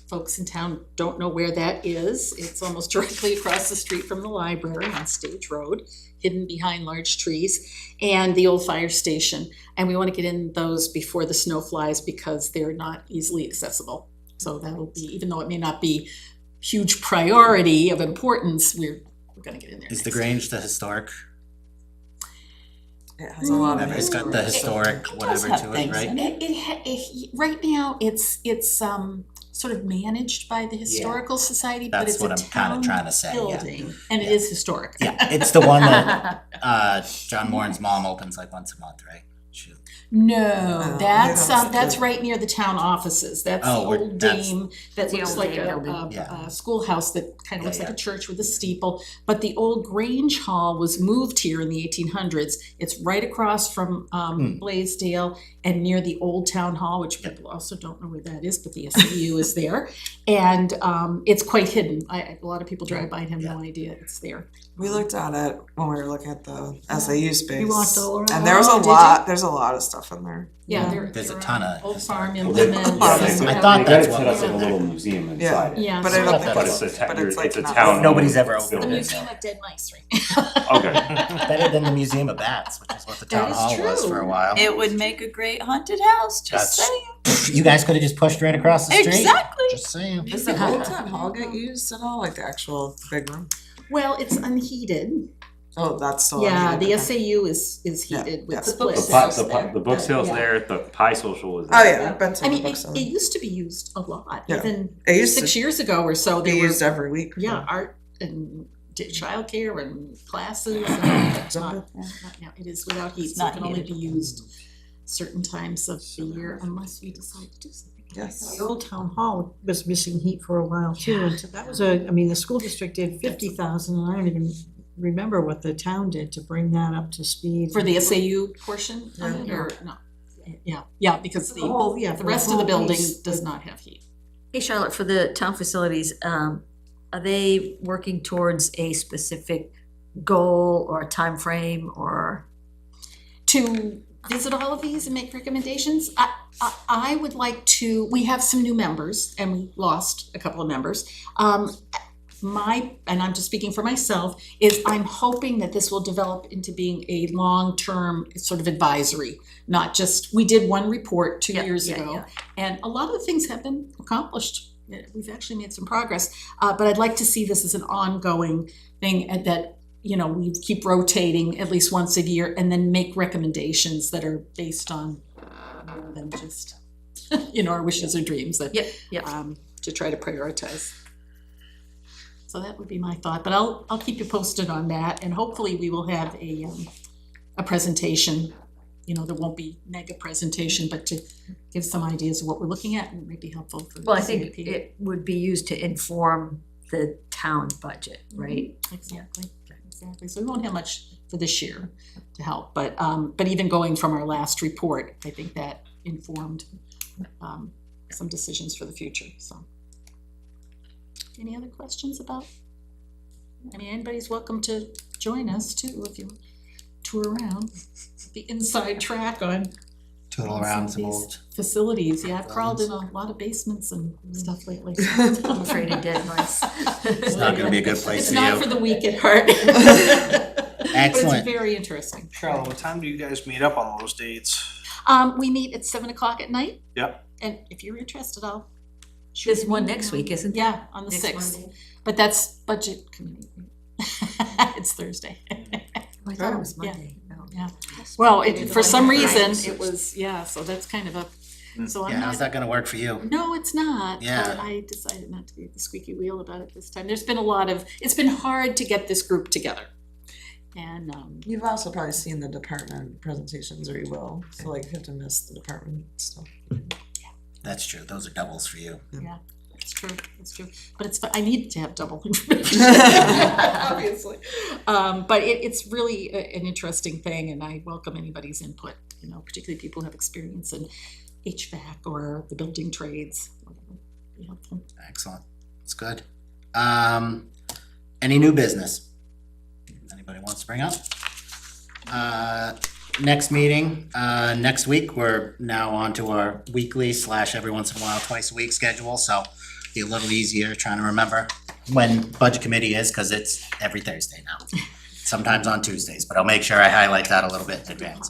folks in town don't know where that is, it's almost directly across the street from the library on Stage Road, hidden behind large trees, and the old fire station. And we want to get in those before the snow flies because they're not easily accessible. So that'll be, even though it may not be huge priority of importance, we're gonna get in there. Is the next. Grange the historic? It has a lot of. It's got the historic does whatever have to it, things right? in Right now, it's sort of managed by the Historical Society, but That's it's what a I'm kinda town trying to say, yeah. building, and it is historic. Yeah, it's the one that, John Warren's mom opens like once a month, right? She- No, they that's, don't- that's right near the town offices, that's the Oh, we're- old that's- dame, that The looks old like Dame building. a Yeah. schoolhouse that kind of Yeah, looks like yeah. a church with a steeple. But the old Grange Hall was moved here in the 1800s, it's right across from Blaisdell and near the old town hall, which people also don't know where that is, but the SAU is there. And it's quite hidden, a lot of people drive by and have no idea it's there. We looked at it when we were looking at the SAU space. You walked all around? And there was Oh, a did you? lot, there's a lot of stuff in there. Yeah, There's a there ton are of old farm historic- implements. Yeah, and- I thought that's They what set up was a in little there. museum Yeah. inside it. Yeah. But so- I don't think But it's, it's a, but it's like it's a not- town. Nobody's ever The opened it. Museum of Dead Mice, right? Okay. Better than the Museum of Bats, which is what the That town is hall was true. for a while. It would make a great haunted house, just That's- saying. You guys could have just pushed right across the street. Exactly. Just saying. Does the old town hall get used at all, like the actual big room? Well, it's unheated. Oh, that's still. Yeah, unheated, the okay. SAU is Yeah, heated yeah. with The splits. The book sale's Yeah. there, the pie social is Oh, there. yeah, I've been to I the mean, book it sale. used to be used a lot, Yeah. even It used 6 to years ago or so, be there were, used every week. yeah, art and childcare and classes and it's not now, it is without heat, It's so it not can only heated. be used certain times of the year unless we decide to do something. Yes. The old town hall was missing heat for a while too, and so that was I mean, the school district did 50,000, and I don't even remember what the town did to bring that up to speed. For the SAU portion of it, or no? Yeah, because The whole, yeah. the for rest of whole the building piece, does but- not have heat. Hey Charlotte, for the town facilities, are they working towards a specific goal or time frame or? To visit all of these and make recommendations, I would like to, we have some new members and we lost a couple of members. And I'm just speaking for myself, is I'm hoping that this will develop into being a long-term sort of advisory, not just, we did one report 2 Yeah, years yeah, ago. yeah. And a lot of the things have been accomplished. We've actually made some progress, but I'd like to see this as an ongoing thing and that, you know, we keep rotating at least once a year and then make recommendations that are based on more than just, you know, our wishes or dreams that, Yep. to try to prioritize. So that would be my thought, but I'll keep you posted on that and hopefully we will have a presentation. You know, there won't be mega presentation, but to give some ideas of what we're looking at and it might be helpful for. Well, I think CIP. it would be used to inform the town budget, right? Exactly. So we won't have much for this year to help, but even going from our last report, I think that informed some decisions for the future, so. Any other questions about? I mean, anybody's welcome to join us too, if you tour around the inside track on Total some around of some these old. facilities. Yeah, I've crawled in a lot of basements and stuff lately. I'm afraid of dead mice. It's not gonna be a good place It's for not you. for the weak at heart. But Excellent. it's very interesting. Charlotte, what time do you guys meet up on those dates? We meet at 7:00 at night. Yep. And if you're interested, I'll. shoot There's you an one email. next week, isn't there? Yeah, on the Next 6th, Monday? but that's budget committee. It's Thursday. Oh, I thought it was Yeah. Monday. No. Yeah. Well, for some Right. reason, it was, yeah, so that's kind of so I'm Yeah, how's not, that gonna work for you? no, it's not. Yeah. But I decided not to be the squeaky wheel about it this time. There's been it's been hard to get this group together. And, You've also probably seen the department presentations, or you will, so like you have to miss the department stuff. That's true. Those are doubles for you. it's true, but I need to have double information, obviously. But it's really an interesting thing, and I welcome anybody's input, you know, particularly people who have experience in HVAC or the building trades, whatever, be helpful. Excellent. That's good. Any new business? Anybody wants to bring up? Next meeting, next week, we're now on to our weekly / every once in a while, twice a week schedule, so be a little easier trying to remember when budget committee is, cause it's every Thursday now. Sometimes on Tuesdays, but I'll make sure I highlight that a little bit in advance.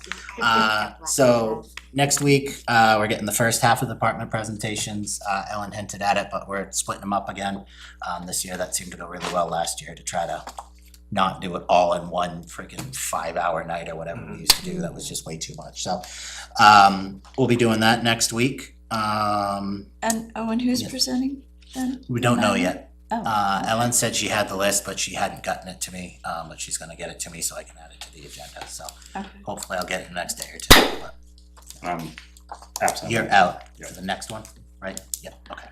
So next week, we're getting the first half of the department presentations. Ellen hinted at it, but we're splitting them up again. This year, that seemed to go really well last year to try to not do it all in one freaking 5-hour night or whatever we used to do. That was just way too much. So, we'll be doing that next week. And who's Yeah. presenting then? We don't know yet. Oh, Ellen said she had the list, but she hadn't gotten it to me, but she's gonna get it to me so I can add it to the agenda, so okay. hopefully I'll get it the next day or two, but Absent. you're out Yeah. for the next one, right? Yep, okay.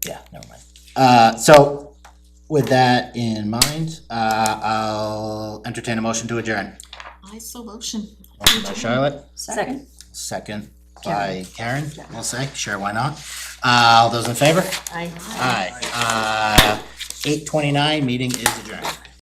Yeah, never mind. So with that in mind, I'll entertain a motion to adjourn. I so motion. Motion by Charlotte, Second? second by Karen, we'll say, sure, why not? All those in favor? Aye. Aye. 8:29, meeting is adjourned.